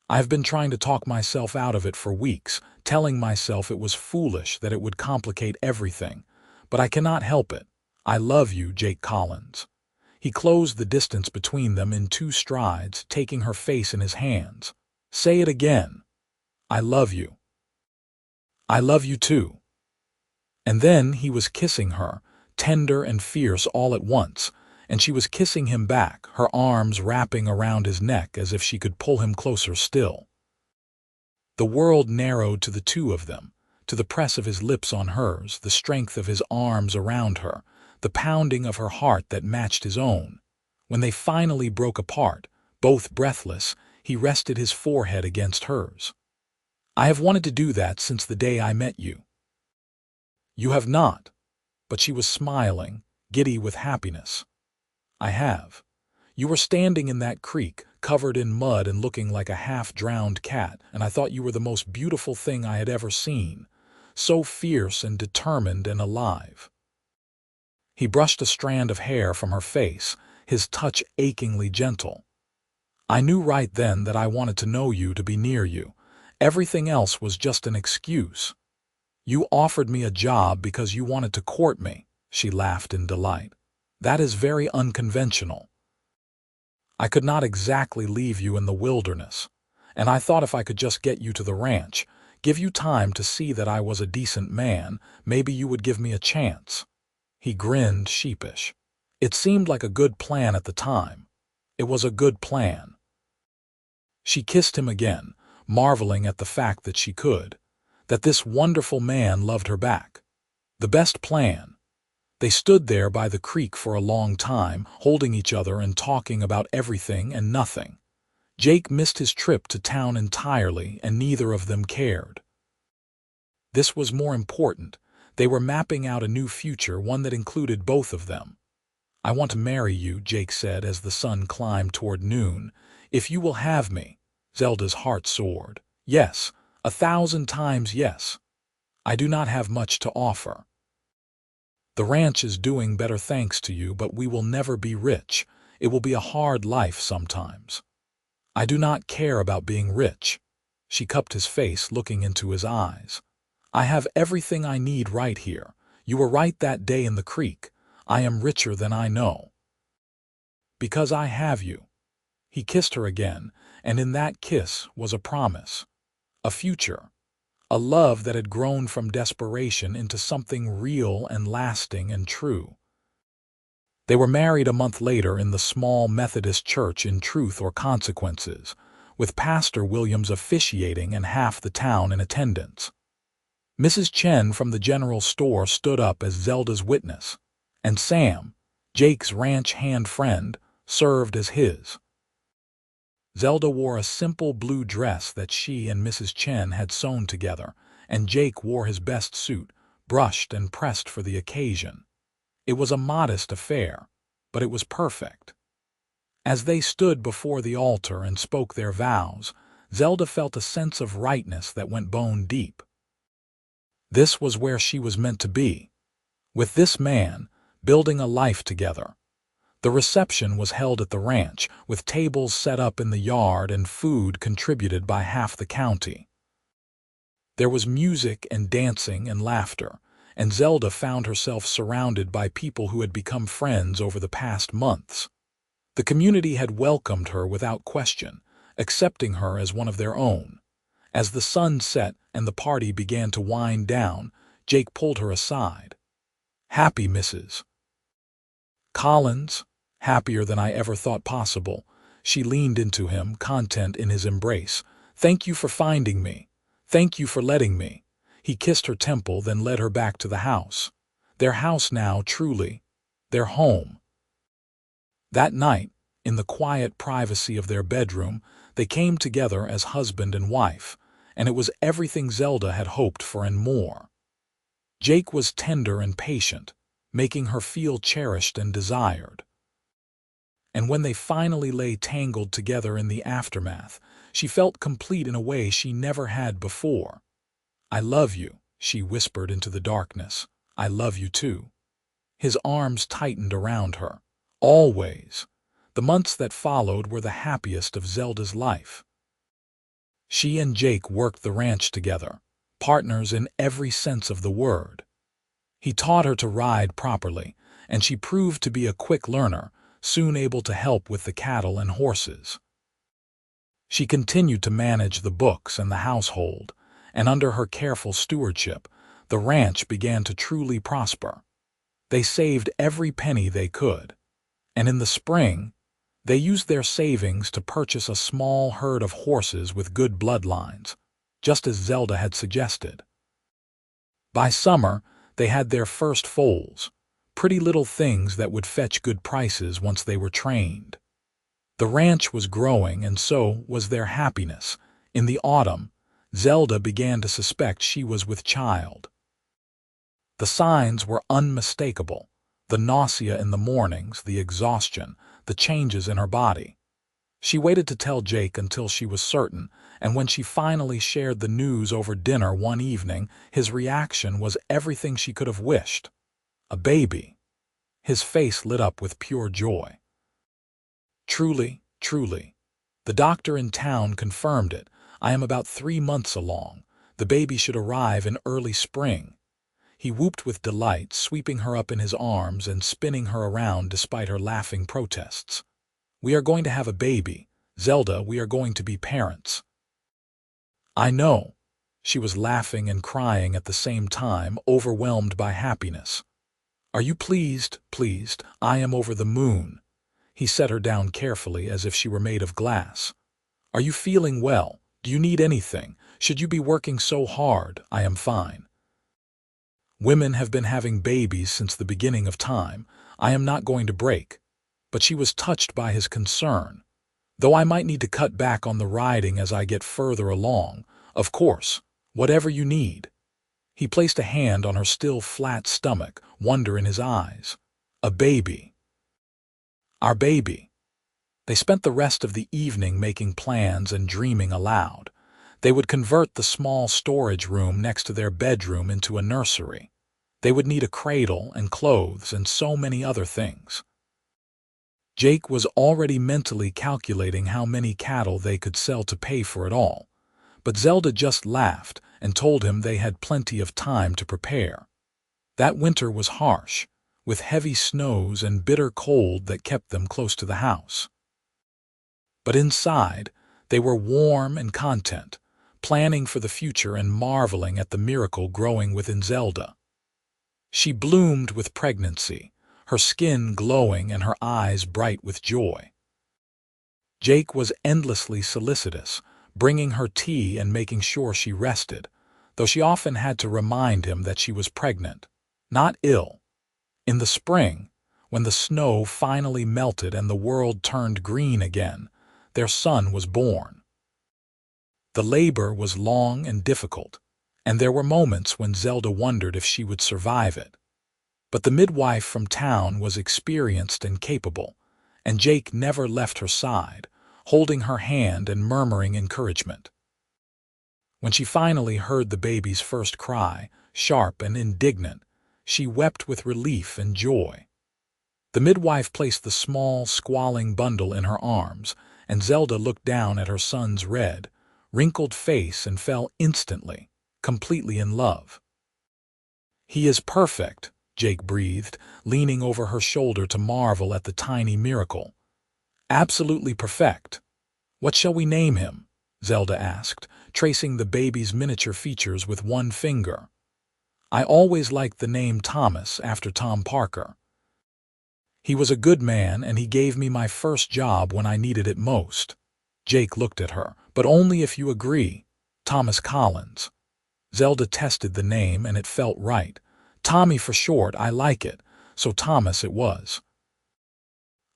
I've been trying to talk myself out of it for weeks, telling myself it was foolish, that it would complicate everything. But I cannot help it. I love you, Jake Collins. He closed the distance between them in 2 strides, taking her face in his hands. Say it again. I love you. I love you too. And then he was kissing her, tender and fierce all at once, and she was kissing him back, her arms wrapping around his neck as if she could pull him closer still. The world narrowed to the 2 of them, to the press of his lips on hers, the strength of his arms around her, the pounding of her heart that matched his own. When they finally broke apart, both breathless, he rested his forehead against hers. I have wanted to do that since the day I met you. You have not. But she was smiling, giddy with happiness. I have. You were standing in that creek, covered in mud and looking like a half-drowned cat, and I thought you were the most beautiful thing I had ever seen, so fierce and determined and alive. He brushed a strand of hair from her face, his touch achingly gentle. I knew right then that I wanted to know you, to be near you. Everything else was just an excuse. You offered me a job because you wanted to court me, she laughed in delight. That is very unconventional. I could not exactly leave you in the wilderness, and I thought if I could just get you to the ranch, give you time to see that I was a decent man, maybe you would give me a chance. He grinned, sheepish. It seemed like a good plan at the time. It was a good plan. She kissed him again, marveling at the fact that she could, that this wonderful man loved her back. The best plan. They stood there by the creek for a long time, holding each other and talking about everything and nothing. Jake missed his trip to town entirely, and neither of them cared. This was more important. They were mapping out a new future, one that included both of them. I want to marry you, Jake said as the sun climbed toward noon. If you will have me. Zelda's heart soared. Yes, 1,000 times yes. I do not have much to offer. The ranch is doing better thanks to you, but we will never be rich. It will be a hard life sometimes. I do not care about being rich. She cupped his face, looking into his eyes. I have everything I need right here. You were right that day in the creek. I am richer than I know. Because I have you. He kissed her again, and in that kiss was a promise. A future. A love that had grown from desperation into something real and lasting and true. They were married a month later in the small Methodist church in Truth or Consequences, with Pastor Williams officiating and half the town in attendance. Mrs. Chen from the general store stood up as Zelda's witness, and Sam, Jake's ranch hand friend, served as his. Zelda wore a simple blue dress that she and Mrs. Chen had sewn together, and Jake wore his best suit, brushed and pressed for the occasion. It was a modest affair, but it was perfect. As they stood before the altar and spoke their vows, Zelda felt a sense of rightness that went bone deep. This was where she was meant to be, with this man, building a life together. The reception was held at the ranch, with tables set up in the yard and food contributed by half the county. There was music and dancing and laughter, and Zelda found herself surrounded by people who had become friends over the past months. The community had welcomed her without question, accepting her as one of their own. As the sun set and the party began to wind down, Jake pulled her aside. "Happy, Mrs. Collins?" "Happier than I ever thought possible." She leaned into him, content in his embrace. "Thank you for finding me. Thank you for letting me." He kissed her temple, then led her back to the house. Their house now, truly. Their home. That night, in the quiet privacy of their bedroom, they came together as husband and wife, and it was everything Zelda had hoped for and more. Jake was tender and patient, making her feel cherished and desired. And when they finally lay tangled together in the aftermath, she felt complete in a way she never had before. "I love you," she whispered into the darkness. "I love you too." His arms tightened around her. Always. The months that followed were the happiest of Zelda's life. She and Jake worked the ranch together, partners in every sense of the word. He taught her to ride properly, and she proved to be a quick learner, soon able to help with the cattle and horses. She continued to manage the books and the household, and under her careful stewardship, the ranch began to truly prosper. They saved every penny they could, and in the spring, they used their savings to purchase a small herd of horses with good bloodlines, just as Zelda had suggested. By summer, they had their first foals, pretty little things that would fetch good prices once they were trained. The ranch was growing, and so was their happiness. In the autumn, Zelda began to suspect she was with child. The signs were unmistakable: the nausea in the mornings, the exhaustion, the changes in her body. She waited to tell Jake until she was certain, and when she finally shared the news over dinner one evening, his reaction was everything she could have wished. A baby. His face lit up with pure joy. "Truly, truly. The doctor in town confirmed it. I am about 3 months along. The baby should arrive in early spring." He whooped with delight, sweeping her up in his arms and spinning her around despite her laughing protests. "We are going to have a baby. Zelda, we are going to be parents." "I know." She was laughing and crying at the same time, overwhelmed by happiness. "Are you pleased?" "Pleased. I am over the moon." He set her down carefully as if she were made of glass. "Are you feeling well? Do you need anything? Should you be working so hard?" "I am fine. Women have been having babies since the beginning of time. I am not going to break." But she was touched by his concern. "Though I might need to cut back on the riding as I get further along. Of course, whatever you need." He placed a hand on her still flat stomach, wonder in his eyes. "A baby." "Our baby." They spent the rest of the evening making plans and dreaming aloud. They would convert the small storage room next to their bedroom into a nursery. They would need a cradle and clothes and so many other things. Jake was already mentally calculating how many cattle they could sell to pay for it all, but Zelda just laughed and told him they had plenty of time to prepare. That winter was harsh, with heavy snows and bitter cold that kept them close to the house. But inside, they were warm and content, planning for the future and marveling at the miracle growing within Zelda. She bloomed with pregnancy, her skin glowing and her eyes bright with joy. Jake was endlessly solicitous, bringing her tea and making sure she rested, though she often had to remind him that she was pregnant, not ill. In the spring, when the snow finally melted and the world turned green again, their son was born. The labor was long and difficult, and there were moments when Zelda wondered if she would survive it. But the midwife from town was experienced and capable, and Jake never left her side, holding her hand and murmuring encouragement. When she finally heard the baby's first cry, sharp and indignant, she wept with relief and joy. The midwife placed the small, squalling bundle in her arms, and Zelda looked down at her son's red, wrinkled face and fell instantly, completely in love. "He is perfect," Jake breathed, leaning over her shoulder to marvel at the tiny miracle. "Absolutely perfect. What shall we name him?" Zelda asked, tracing the baby's miniature features with one finger. "I always liked the name Thomas after Tom Parker. He was a good man and he gave me my first job when I needed it most." Jake looked at her. "But only if you agree. Thomas Collins." Zelda tested the name and it felt right. "Tommy for short, I like it, so Thomas it was."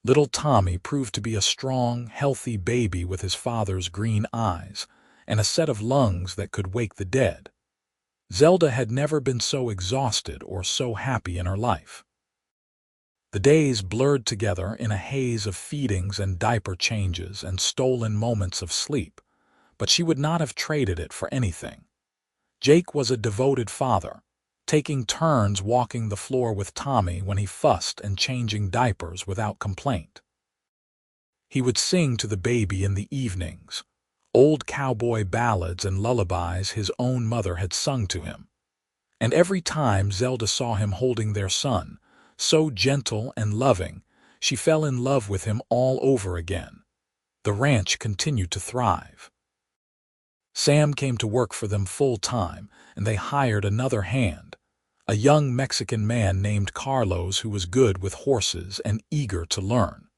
Little Tommy proved to be a strong, healthy baby with his father's green eyes and a set of lungs that could wake the dead. Zelda had never been so exhausted or so happy in her life. The days blurred together in a haze of feedings and diaper changes and stolen moments of sleep, but she would not have traded it for anything. Jake was a devoted father, taking turns walking the floor with Tommy when he fussed and changing diapers without complaint. He would sing to the baby in the evenings, old cowboy ballads and lullabies his own mother had sung to him. And every time Zelda saw him holding their son, so gentle and loving, she fell in love with him all over again. The ranch continued to thrive. Sam came to work for them full-time, and they hired another hand, a young Mexican man named Carlos who was good with horses and eager to learn.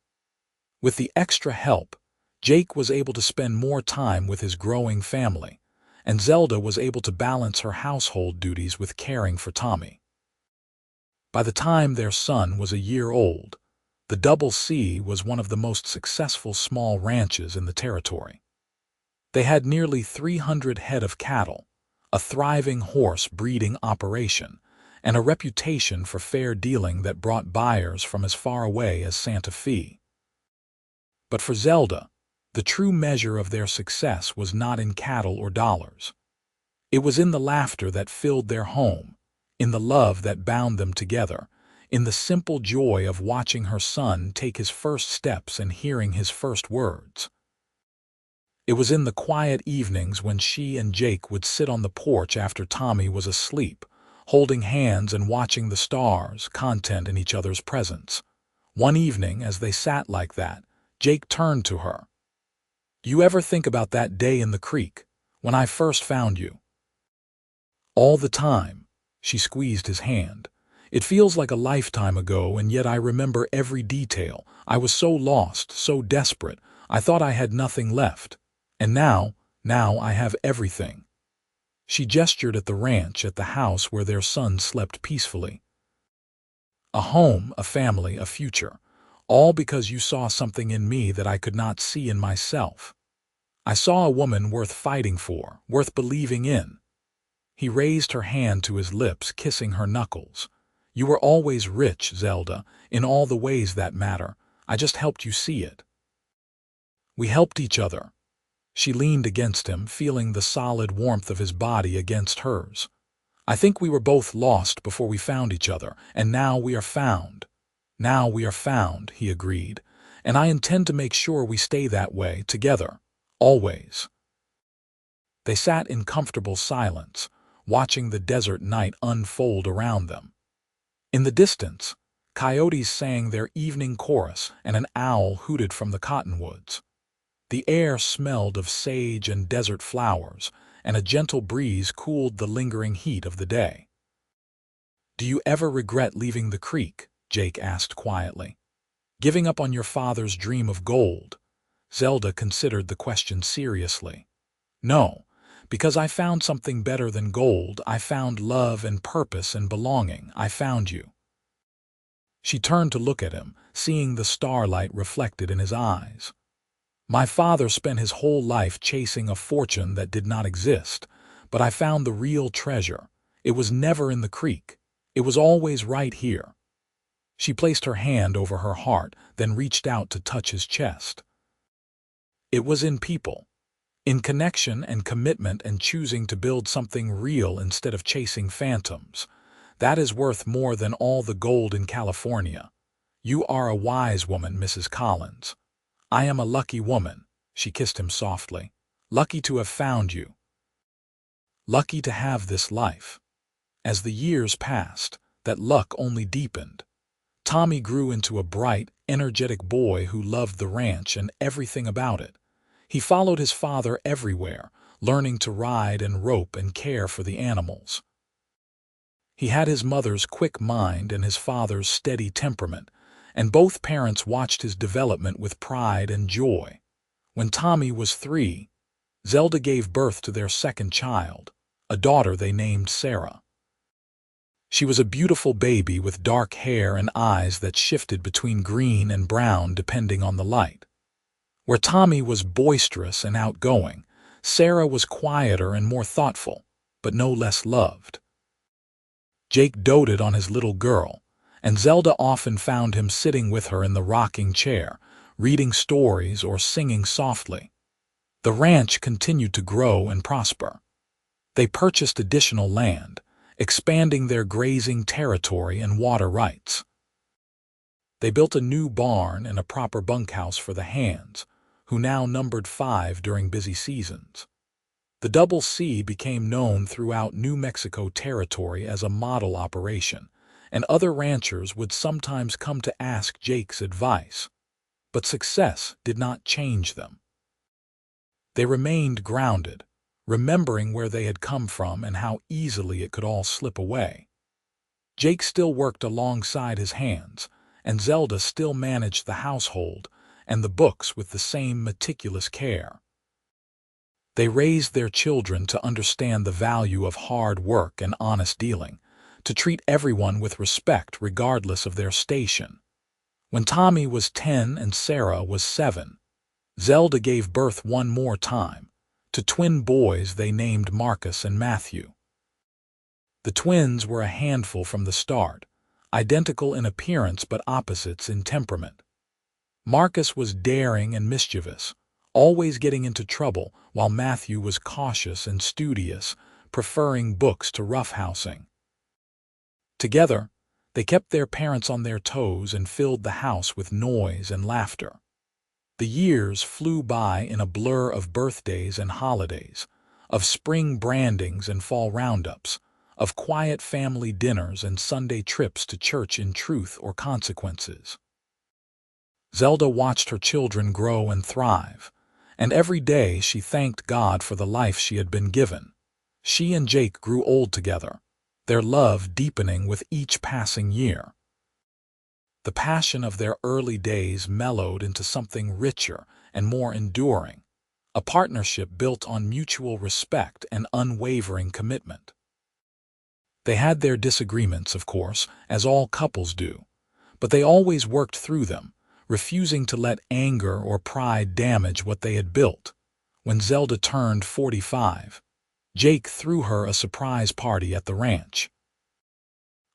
With the extra help, Jake was able to spend more time with his growing family, and Zelda was able to balance her household duties with caring for Tommy. By the time their son was a year old, the Double C was one of the most successful small ranches in the territory. They had nearly 300 head of cattle, a thriving horse breeding operation, and a reputation for fair dealing that brought buyers from as far away as Santa Fe. But for Zelda, the true measure of their success was not in cattle or dollars. It was in the laughter that filled their home, in the love that bound them together, in the simple joy of watching her son take his first steps and hearing his first words. It was in the quiet evenings when she and Jake would sit on the porch after Tommy was asleep, holding hands and watching the stars, content in each other's presence. One evening, as they sat like that, Jake turned to her. "Do you ever think about that day in the creek, when I first found you?" "All the time." She squeezed his hand. "It feels like a lifetime ago, and yet I remember every detail. I was so lost, so desperate. I thought I had nothing left. And now I have everything." She gestured at the ranch, at the house where their son slept peacefully. "A home, a family, a future. All because you saw something in me that I could not see in myself. I saw a woman worth fighting for, worth believing in." He raised her hand to his lips, kissing her knuckles. "You were always rich, Zelda, in all the ways that matter. I just helped you see it." "We helped each other." She leaned against him, feeling the solid warmth of his body against hers. "I think we were both lost before we found each other, and now we are found." "Now we are found," he agreed, "and I intend to make sure we stay that way, together, always." They sat in comfortable silence, watching the desert night unfold around them. In the distance, coyotes sang their evening chorus and an owl hooted from the cottonwoods. The air smelled of sage and desert flowers, and a gentle breeze cooled the lingering heat of the day. "Do you ever regret leaving the creek?" Jake asked quietly. "Giving up on your father's dream of gold?" Zelda considered the question seriously. No, because I found something better than gold. I found love and purpose and belonging. I found you. She turned to look at him, seeing the starlight reflected in his eyes. My father spent his whole life chasing a fortune that did not exist, but I found the real treasure. It was never in the creek. It was always right here. She placed her hand over her heart, then reached out to touch his chest. It was in people, in connection and commitment and choosing to build something real instead of chasing phantoms. That is worth more than all the gold in California. You are a wise woman, Mrs. Collins. I am a lucky woman, she kissed him softly. Lucky to have found you. Lucky to have this life. As the years passed, that luck only deepened. Tommy grew into a bright, energetic boy who loved the ranch and everything about it. He followed his father everywhere, learning to ride and rope and care for the animals. He had his mother's quick mind and his father's steady temperament, and both parents watched his development with pride and joy. When Tommy was 3, Zelda gave birth to their second child, a daughter they named Sarah. She was a beautiful baby with dark hair and eyes that shifted between green and brown depending on the light. Where Tommy was boisterous and outgoing, Sarah was quieter and more thoughtful, but no less loved. Jake doted on his little girl, and Zelda often found him sitting with her in the rocking chair, reading stories or singing softly. The ranch continued to grow and prosper. They purchased additional land, expanding their grazing territory and water rights. They built a new barn and a proper bunkhouse for the hands, who now numbered 5 during busy seasons. The Double C became known throughout New Mexico territory as a model operation, and other ranchers would sometimes come to ask Jake's advice. But success did not change them. They remained grounded, remembering where they had come from and how easily it could all slip away. Jake still worked alongside his hands, and Zelda still managed the household and the books with the same meticulous care. They raised their children to understand the value of hard work and honest dealing, to treat everyone with respect regardless of their station. When Tommy was 10 and Sarah was 7, Zelda gave birth one more time, to twin boys they named Marcus and Matthew. The twins were a handful from the start, identical in appearance but opposites in temperament. Marcus was daring and mischievous, always getting into trouble, while Matthew was cautious and studious, preferring books to roughhousing. Together, they kept their parents on their toes and filled the house with noise and laughter. The years flew by in a blur of birthdays and holidays, of spring brandings and fall roundups, of quiet family dinners and Sunday trips to church in truth or consequences. Zelda watched her children grow and thrive, and every day she thanked God for the life she had been given. She and Jake grew old together, their love deepening with each passing year. The passion of their early days mellowed into something richer and more enduring, a partnership built on mutual respect and unwavering commitment. They had their disagreements, of course, as all couples do, but they always worked through them, refusing to let anger or pride damage what they had built. When Zelda turned 45, Jake threw her a surprise party at the ranch.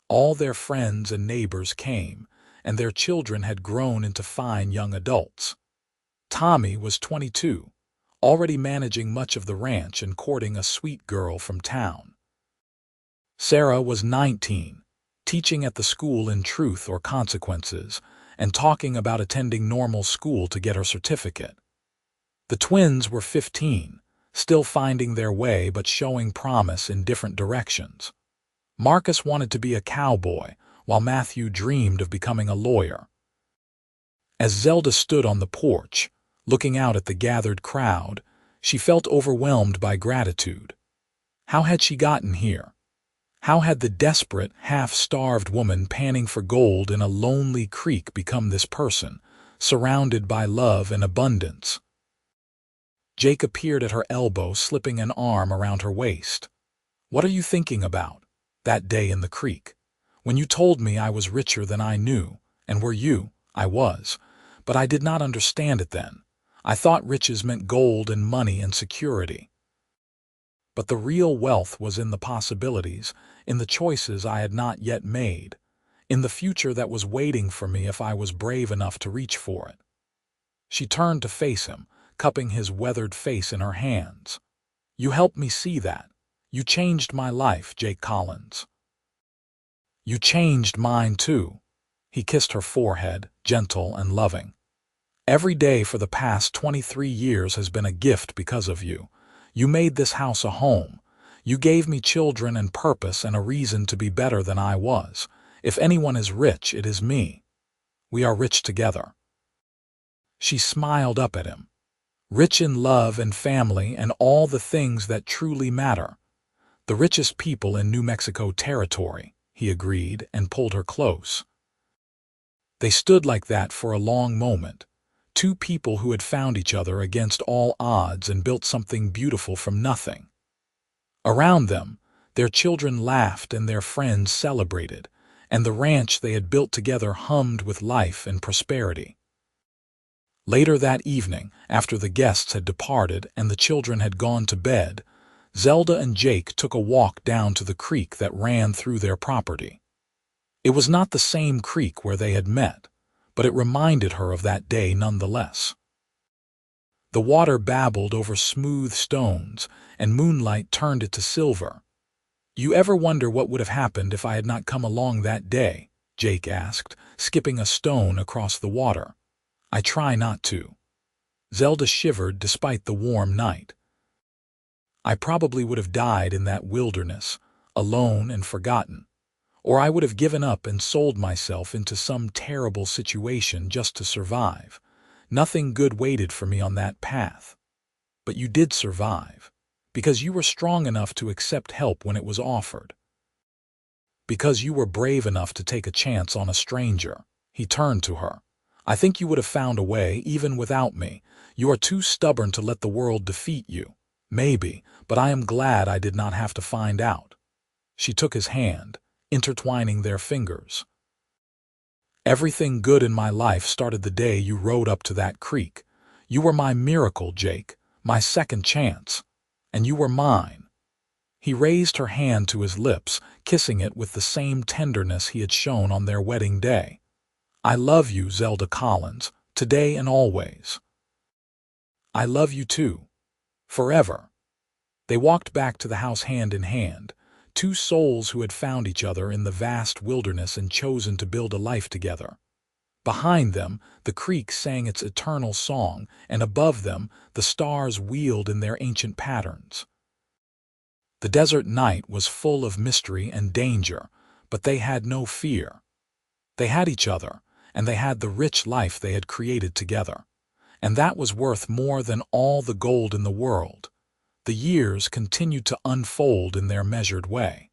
All their friends and neighbors came, and their children had grown into fine young adults. Tommy was 22, already managing much of the ranch and courting a sweet girl from town. Sarah was 19, teaching at the school in truth or consequences, and talking about attending normal school to get her certificate. The twins were 15, still finding their way but showing promise in different directions. Marcus wanted to be a cowboy, while Matthew dreamed of becoming a lawyer. As Zelda stood on the porch, looking out at the gathered crowd, she felt overwhelmed by gratitude. How had she gotten here? How had the desperate, half-starved woman panning for gold in a lonely creek become this person, surrounded by love and abundance? Jake appeared at her elbow, slipping an arm around her waist. "What are you thinking about? That day in the creek. When you told me I was richer than I knew, and were you, I was. But I did not understand it then. I thought riches meant gold and money and security. But the real wealth was in the possibilities, in the choices I had not yet made, in the future that was waiting for me if I was brave enough to reach for it." She turned to face him, cupping his weathered face in her hands. "You helped me see that. You changed my life, Jake Collins." "You changed mine too." He kissed her forehead, gentle and loving. "Every day for the past 23 years has been a gift because of you. You made this house a home. You gave me children and purpose and a reason to be better than I was. If anyone is rich, it is me. We are rich together." She smiled up at him. "Rich in love and family and all the things that truly matter. The richest people in New Mexico territory," he agreed and pulled her close. They stood like that for a long moment, two people who had found each other against all odds and built something beautiful from nothing. Around them, their children laughed and their friends celebrated, and the ranch they had built together hummed with life and prosperity. Later that evening, after the guests had departed and the children had gone to bed, Zelda and Jake took a walk down to the creek that ran through their property. It was not the same creek where they had met, but it reminded her of that day nonetheless. The water babbled over smooth stones, and moonlight turned it to silver. "You ever wonder what would have happened if I had not come along that day?" Jake asked, skipping a stone across the water. "I try not to." Zelda shivered despite the warm night. "I probably would have died in that wilderness, alone and forgotten. Or I would have given up and sold myself into some terrible situation just to survive. Nothing good waited for me on that path. But you did survive, because you were strong enough to accept help when it was offered. Because you were brave enough to take a chance on a stranger." He turned to her. "I think you would have found a way, even without me. You are too stubborn to let the world defeat you. Maybe, but I am glad I did not have to find out." She took his hand, intertwining their fingers. "Everything good in my life started the day you rode up to that creek. You were my miracle, Jake, my second chance. And you were mine." He raised her hand to his lips, kissing it with the same tenderness he had shown on their wedding day. "I love you, Zelda Collins, today and always." "I love you too. Forever." They walked back to the house hand in hand, two souls who had found each other in the vast wilderness and chosen to build a life together. Behind them, the creek sang its eternal song, and above them, the stars wheeled in their ancient patterns. The desert night was full of mystery and danger, but they had no fear. They had each other, and they had the rich life they had created together. And that was worth more than all the gold in the world. The years continued to unfold in their measured way.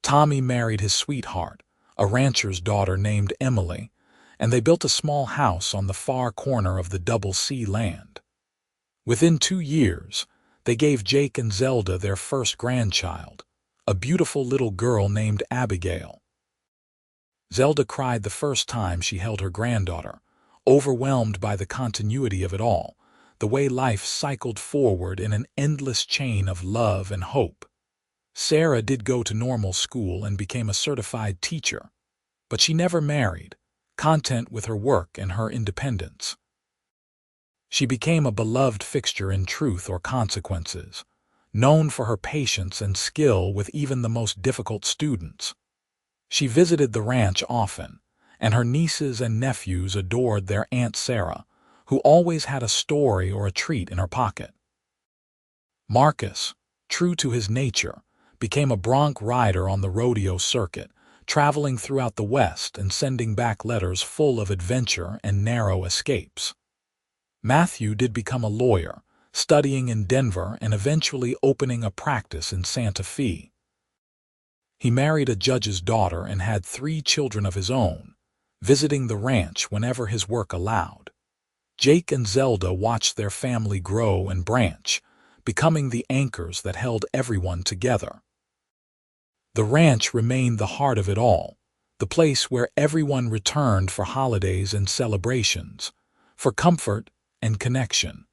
Tommy married his sweetheart, a rancher's daughter named Emily, and they built a small house on the far corner of the Double C land. Within 2 years, they gave Jake and Zelda their first grandchild, a beautiful little girl named Abigail. Zelda cried the first time she held her granddaughter, overwhelmed by the continuity of it all, the way life cycled forward in an endless chain of love and hope. Sarah did go to normal school and became a certified teacher, but she never married, content with her work and her independence. She became a beloved fixture in Truth or Consequences, known for her patience and skill with even the most difficult students. She visited the ranch often, and her nieces and nephews adored their Aunt Sarah, who always had a story or a treat in her pocket. Marcus, true to his nature, became a bronc rider on the rodeo circuit, traveling throughout the West and sending back letters full of adventure and narrow escapes. Matthew did become a lawyer, studying in Denver and eventually opening a practice in Santa Fe. He married a judge's daughter and had 3 children of his own, visiting the ranch whenever his work allowed. Jake and Zelda watched their family grow and branch, becoming the anchors that held everyone together. The ranch remained the heart of it all, the place where everyone returned for holidays and celebrations, for comfort and connection.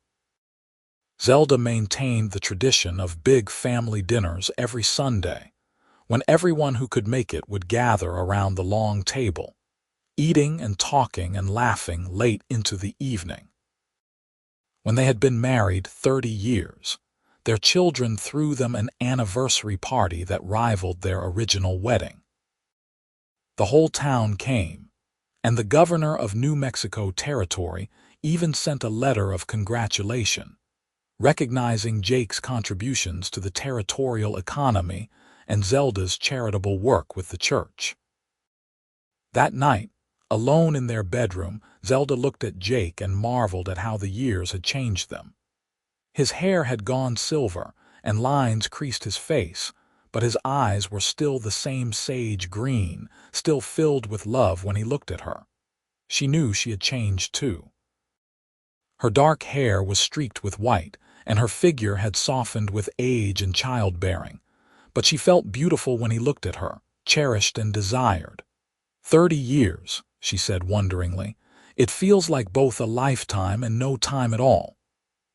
Zelda maintained the tradition of big family dinners every Sunday, when everyone who could make it would gather around the long table, eating and talking and laughing late into the evening. When they had been married 30 years, their children threw them an anniversary party that rivaled their original wedding. The whole town came, and the governor of New Mexico Territory even sent a letter of congratulation, recognizing Jake's contributions to the territorial economy and Zelda's charitable work with the church. That night, alone in their bedroom, Zelda looked at Jake and marveled at how the years had changed them. His hair had gone silver, and lines creased his face, but his eyes were still the same sage green, still filled with love when he looked at her. She knew she had changed too. Her dark hair was streaked with white, and her figure had softened with age and childbearing, but she felt beautiful when he looked at her, cherished and desired. 30 years, she said wonderingly. It feels like both a lifetime and no time at all.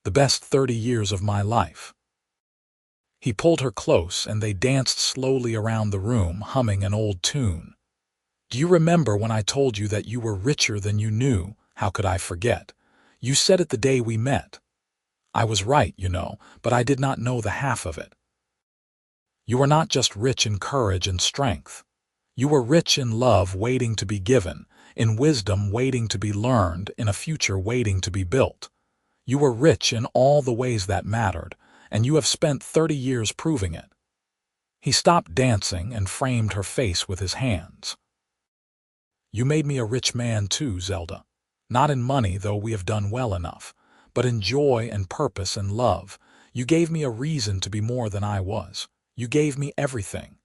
The best 30 years of my life. He pulled her close, and they danced slowly around the room, humming an old tune. Do you remember when I told you that you were richer than you knew? How could I forget? You said it the day we met. I was right, you know, but I did not know the half of it. You were not just rich in courage and strength. You were rich in love waiting to be given, in wisdom waiting to be learned, in a future waiting to be built. You were rich in all the ways that mattered, and you have spent 30 years proving it. He stopped dancing and framed her face with his hands. You made me a rich man too, Zelda. Not in money, though we have done well enough, but in joy and purpose and love. You gave me a reason to be more than I was. You gave me everything.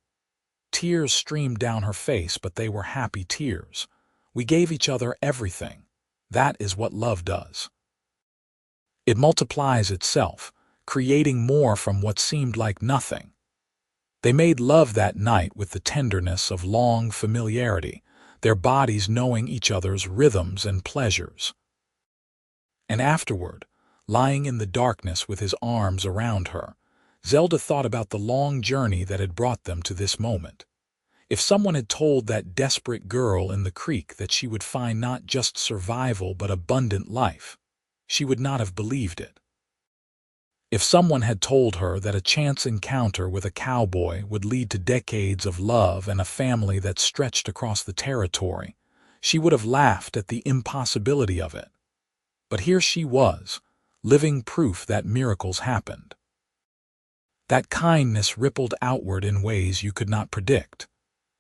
Tears streamed down her face, but they were happy tears. We gave each other everything. That is what love does. It multiplies itself, creating more from what seemed like nothing. They made love that night with the tenderness of long familiarity, their bodies knowing each other's rhythms and pleasures. And afterward, lying in the darkness with his arms around her, Zelda thought about the long journey that had brought them to this moment. If someone had told that desperate girl in the creek that she would find not just survival but abundant life, she would not have believed it. If someone had told her that a chance encounter with a cowboy would lead to decades of love and a family that stretched across the territory, she would have laughed at the impossibility of it. But here she was, living proof that miracles happened. That kindness rippled outward in ways you could not predict.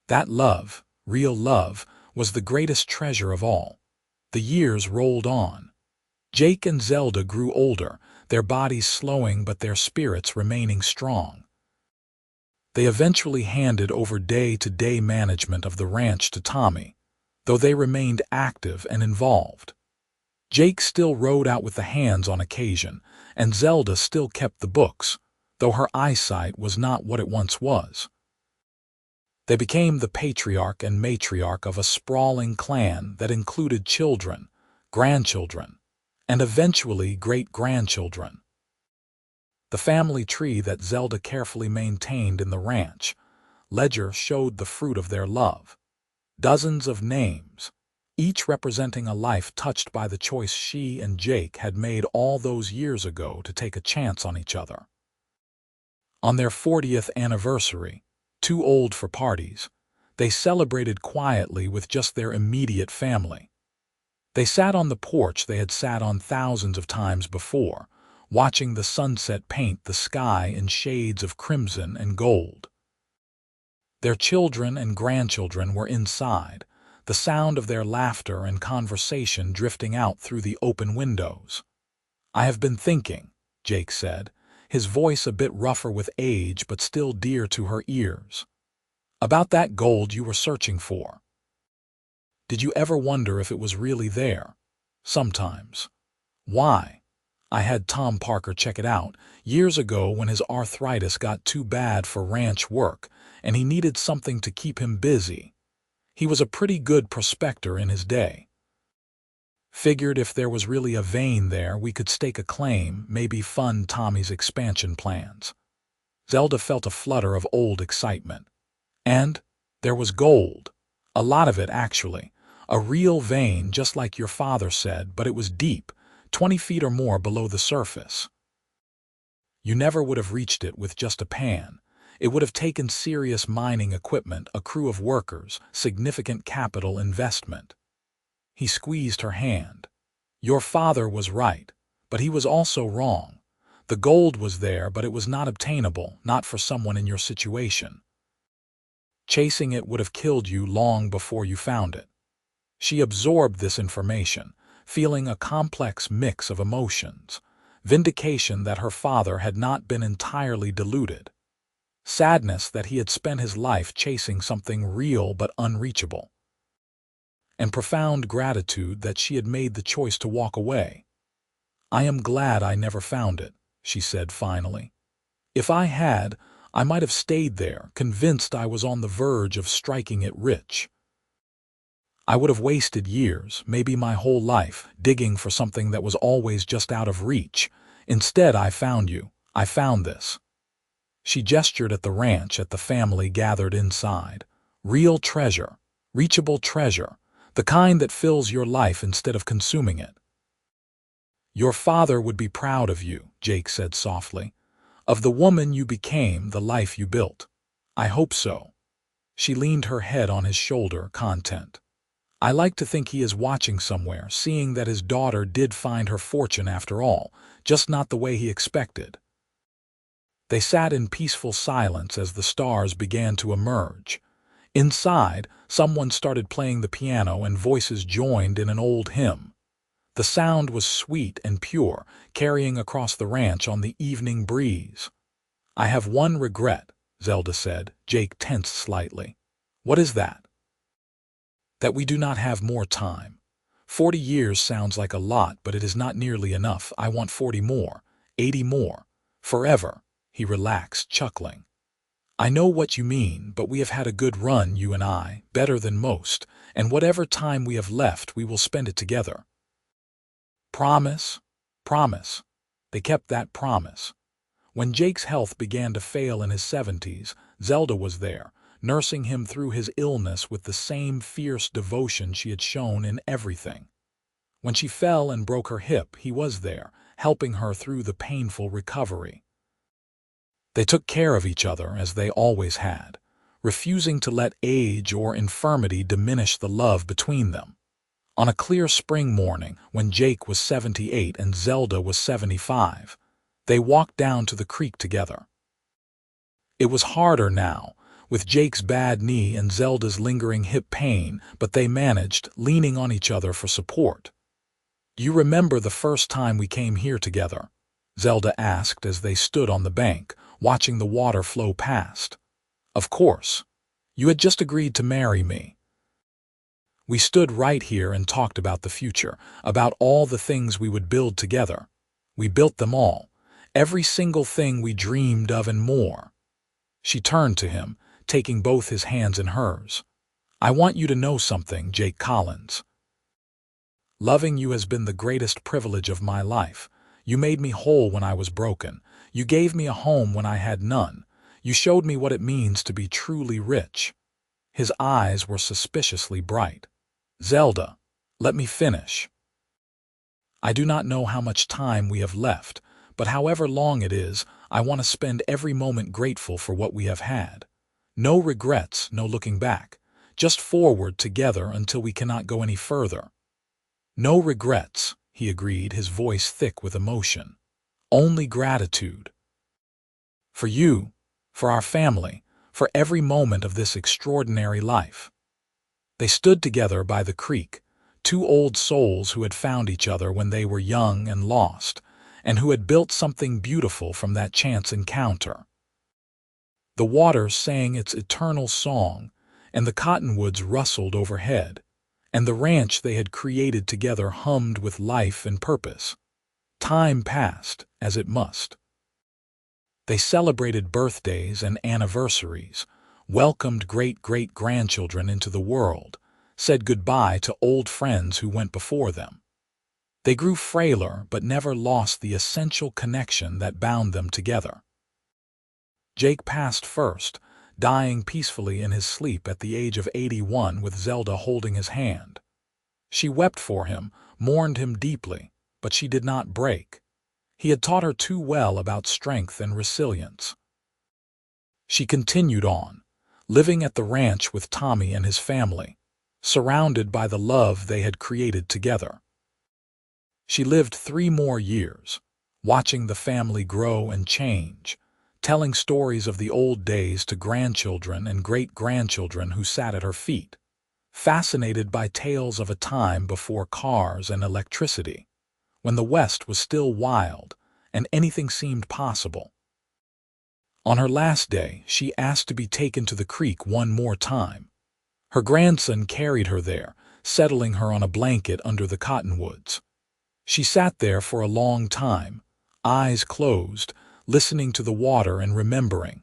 That love, real love, was the greatest treasure of all. The years rolled on. Jake and Zelda grew older, their bodies slowing but their spirits remaining strong. They eventually handed over day-to-day management of the ranch to Tommy, though they remained active and involved. Jake still rode out with the hands on occasion, and Zelda still kept the books, though her eyesight was not what it once was. They became the patriarch and matriarch of a sprawling clan that included children, grandchildren, and eventually great-grandchildren. The family tree that Zelda carefully maintained in the ranch ledger showed the fruit of their love. Dozens of names, each representing a life touched by the choice she and Jake had made all those years ago to take a chance on each other. On their 40th anniversary, too old for parties, they celebrated quietly with just their immediate family. They sat on the porch they had sat on thousands of times before, watching the sunset paint the sky in shades of crimson and gold. Their children and grandchildren were inside, the sound of their laughter and conversation drifting out through the open windows. "I have been thinking," Jake said, his voice a bit rougher with age but still dear to her ears, "about that gold you were searching for. Did you ever wonder if it was really there? Sometimes. Why? I had Tom Parker check it out years ago when his arthritis got too bad for ranch work and he needed something to keep him busy. He was a pretty good prospector in his day. Figured if there was really a vein there, we could stake a claim, maybe fund Tommy's expansion plans. Zelda felt a flutter of old excitement. And there was gold. A lot of it, actually. A real vein, just like your father said, but it was deep, 20 feet or more below the surface. You never would have reached it with just a pan. It would have taken serious mining equipment, a crew of workers, significant capital investment. He squeezed her hand. Your father was right, but he was also wrong. The gold was there, but it was not obtainable, not for someone in your situation. Chasing it would have killed you long before you found it. She absorbed this information, feeling a complex mix of emotions. Vindication that her father had not been entirely deluded. Sadness that he had spent his life chasing something real but unreachable. And profound gratitude that she had made the choice to walk away. I am glad I never found it, she said finally. If I had, I might have stayed there, convinced I was on the verge of striking it rich. I would have wasted years, maybe my whole life, digging for something that was always just out of reach. Instead, I found you. I found this. She gestured at the ranch, at the family gathered inside. Real treasure, reachable treasure, the kind that fills your life instead of consuming it. Your father would be proud of you, Jake said softly. Of the woman you became, the life you built. I hope so. She leaned her head on his shoulder, content. I like to think he is watching somewhere, seeing that his daughter did find her fortune after all, just not the way he expected. They sat in peaceful silence as the stars began to emerge. Inside, someone started playing the piano and voices joined in an old hymn. The sound was sweet and pure, carrying across the ranch on the evening breeze. I have one regret, Zelda said. Jake tensed slightly. What is that? That we do not have more time. 40 years sounds like a lot, but it is not nearly enough. I want 40 more, 80 more, forever. He relaxed, chuckling. I know what you mean, but we have had a good run, you and I, better than most, and whatever time we have left, we will spend it together. Promise? Promise. They kept that promise. When Jake's health began to fail in his 70s, Zelda was there, nursing him through his illness with the same fierce devotion she had shown in everything. When she fell and broke her hip, he was there, helping her through the painful recovery. They took care of each other as they always had, refusing to let age or infirmity diminish the love between them. On a clear spring morning, when Jake was 78 and Zelda was 75, they walked down to the creek together. It was harder now, with Jake's bad knee and Zelda's lingering hip pain, but they managed, leaning on each other for support. Do you remember the first time we came here together? Zelda asked as they stood on the bank, watching the water flow past. Of course. You had just agreed to marry me. We stood right here and talked about the future, about all the things we would build together. We built them all, every single thing we dreamed of and more. She turned to him, taking both his hands in hers. I want you to know something, Jake Collins. Loving you has been the greatest privilege of my life. You made me whole when I was broken. You gave me a home when I had none. You showed me what it means to be truly rich. His eyes were suspiciously bright. Zelda, let me finish. I do not know how much time we have left, but however long it is, I want to spend every moment grateful for what we have had. No regrets, no looking back. Just forward together until we cannot go any further. No regrets, he agreed, his voice thick with emotion. Only gratitude. For you, for our family, for every moment of this extraordinary life. They stood together by the creek, two old souls who had found each other when they were young and lost, and who had built something beautiful from that chance encounter. The water sang its eternal song, and the cottonwoods rustled overhead, and the ranch they had created together hummed with life and purpose. Time passed, as it must. They celebrated birthdays and anniversaries, welcomed great-great-grandchildren into the world, said goodbye to old friends who went before them. They grew frailer but never lost the essential connection that bound them together. Jake passed first, dying peacefully in his sleep at the age of 81 with Zelda holding his hand. She wept for him, mourned him deeply, but she did not break. He had taught her too well about strength and resilience. She continued on, living at the ranch with Tommy and his family, surrounded by the love they had created together. She lived 3 more years, watching the family grow and change, telling stories of the old days to grandchildren and great-grandchildren who sat at her feet, fascinated by tales of a time before cars and electricity, when the West was still wild and anything seemed possible. On her last day, she asked to be taken to the creek one more time. Her grandson carried her there, settling her on a blanket under the cottonwoods. She sat there for a long time, eyes closed, listening to the water and remembering.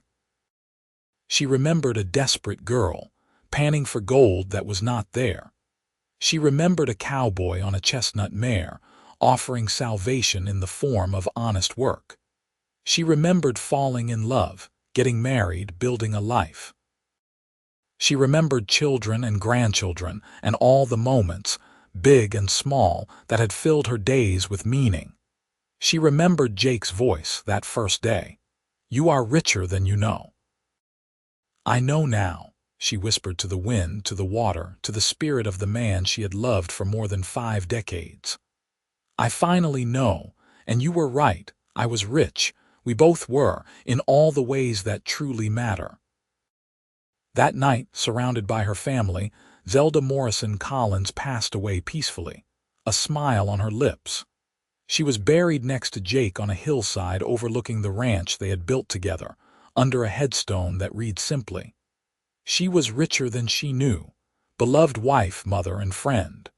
She remembered a desperate girl, panning for gold that was not there. She remembered a cowboy on a chestnut mare, offering salvation in the form of honest work. She remembered falling in love, getting married, building a life. She remembered children and grandchildren and all the moments, big and small, that had filled her days with meaning. She remembered Jake's voice that first day. "You are richer than you know." "I know now," she whispered to the wind, to the water, to the spirit of the man she had loved for more than 5 decades. "I finally know, and you were right. I was rich. We both were, in all the ways that truly matter." That night, surrounded by her family, Zelda Morrison Collins passed away peacefully, a smile on her lips. She was buried next to Jake on a hillside overlooking the ranch they had built together, under a headstone that read simply, "She was richer than she knew, beloved wife, mother, and friend."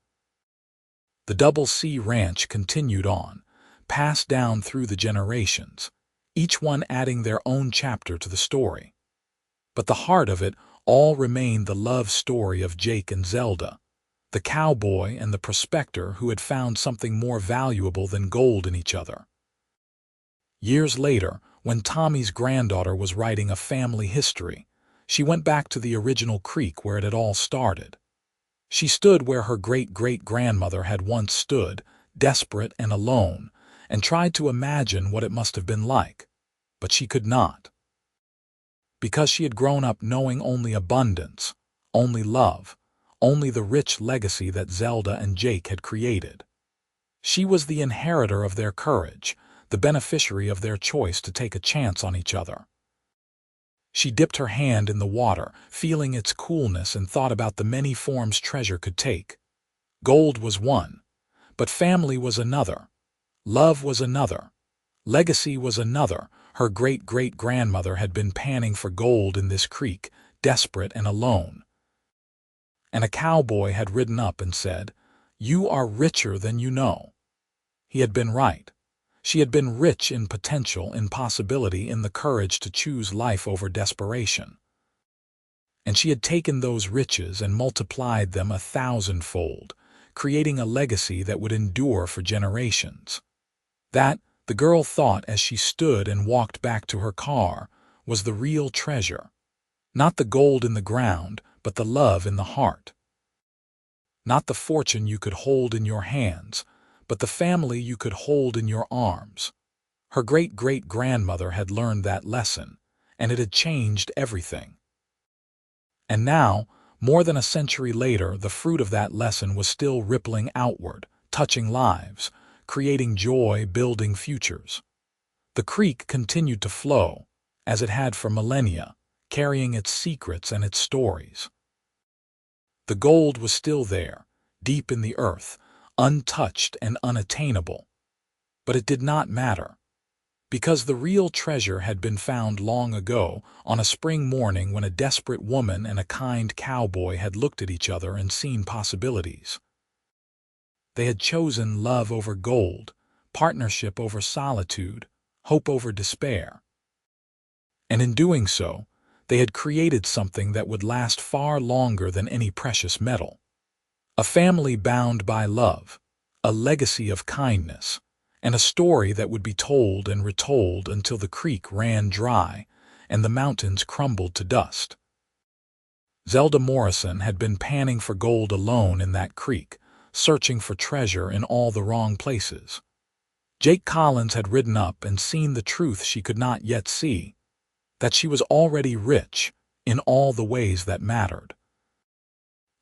The Double C Ranch continued on, passed down through the generations, each one adding their own chapter to the story. But the heart of it all remained the love story of Jake and Zelda, the cowboy and the prospector who had found something more valuable than gold in each other. Years later, when Tommy's granddaughter was writing a family history, she went back to the original creek where it had all started. She stood where her great-great-grandmother had once stood, desperate and alone, and tried to imagine what it must have been like, but she could not. Because she had grown up knowing only abundance, only love, only the rich legacy that Zelda and Jake had created. She was the inheritor of their courage, the beneficiary of their choice to take a chance on each other. She dipped her hand in the water, feeling its coolness, and thought about the many forms treasure could take. Gold was one, but family was another. Love was another. Legacy was another. Her great-great-grandmother had been panning for gold in this creek, desperate and alone. And a cowboy had ridden up and said, "You are richer than you know." He had been right. She had been rich in potential, in possibility, in the courage to choose life over desperation. And she had taken those riches and multiplied them 1,000-fold, creating a legacy that would endure for generations. That, the girl thought as she stood and walked back to her car, was the real treasure. Not the gold in the ground, but the love in the heart. Not the fortune you could hold in your hands, but the family you could hold in your arms. Her great-great-grandmother had learned that lesson, and it had changed everything. And now, more than a century later, the fruit of that lesson was still rippling outward, touching lives, creating joy, building futures. The creek continued to flow, as it had for millennia, carrying its secrets and its stories. The gold was still there, deep in the earth, untouched and unattainable. But it did not matter, because the real treasure had been found long ago, on a spring morning when a desperate woman and a kind cowboy had looked at each other and seen possibilities. They had chosen love over gold, partnership over solitude, hope over despair. And in doing so, they had created something that would last far longer than any precious metal. A family bound by love, a legacy of kindness, and a story that would be told and retold until the creek ran dry and the mountains crumbled to dust. Zelda Morrison had been panning for gold alone in that creek, searching for treasure in all the wrong places. Jake Collins had ridden up and seen the truth she could not yet see, that she was already rich in all the ways that mattered.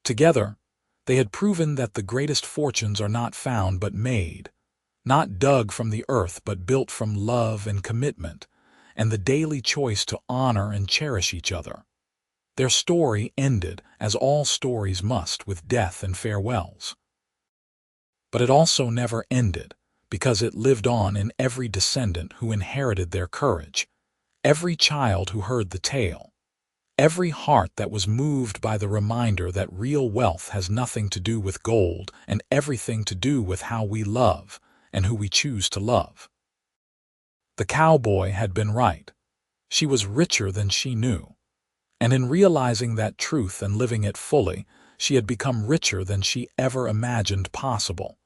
Together, they had proven that the greatest fortunes are not found but made, not dug from the earth but built from love and commitment, and the daily choice to honor and cherish each other. Their story ended, as all stories must, with death and farewells. But it also never ended, because it lived on in every descendant who inherited their courage, every child who heard the tale, every heart that was moved by the reminder that real wealth has nothing to do with gold and everything to do with how we love and who we choose to love. The cowboy had been right. She was richer than she knew. And in realizing that truth and living it fully, she had become richer than she ever imagined possible.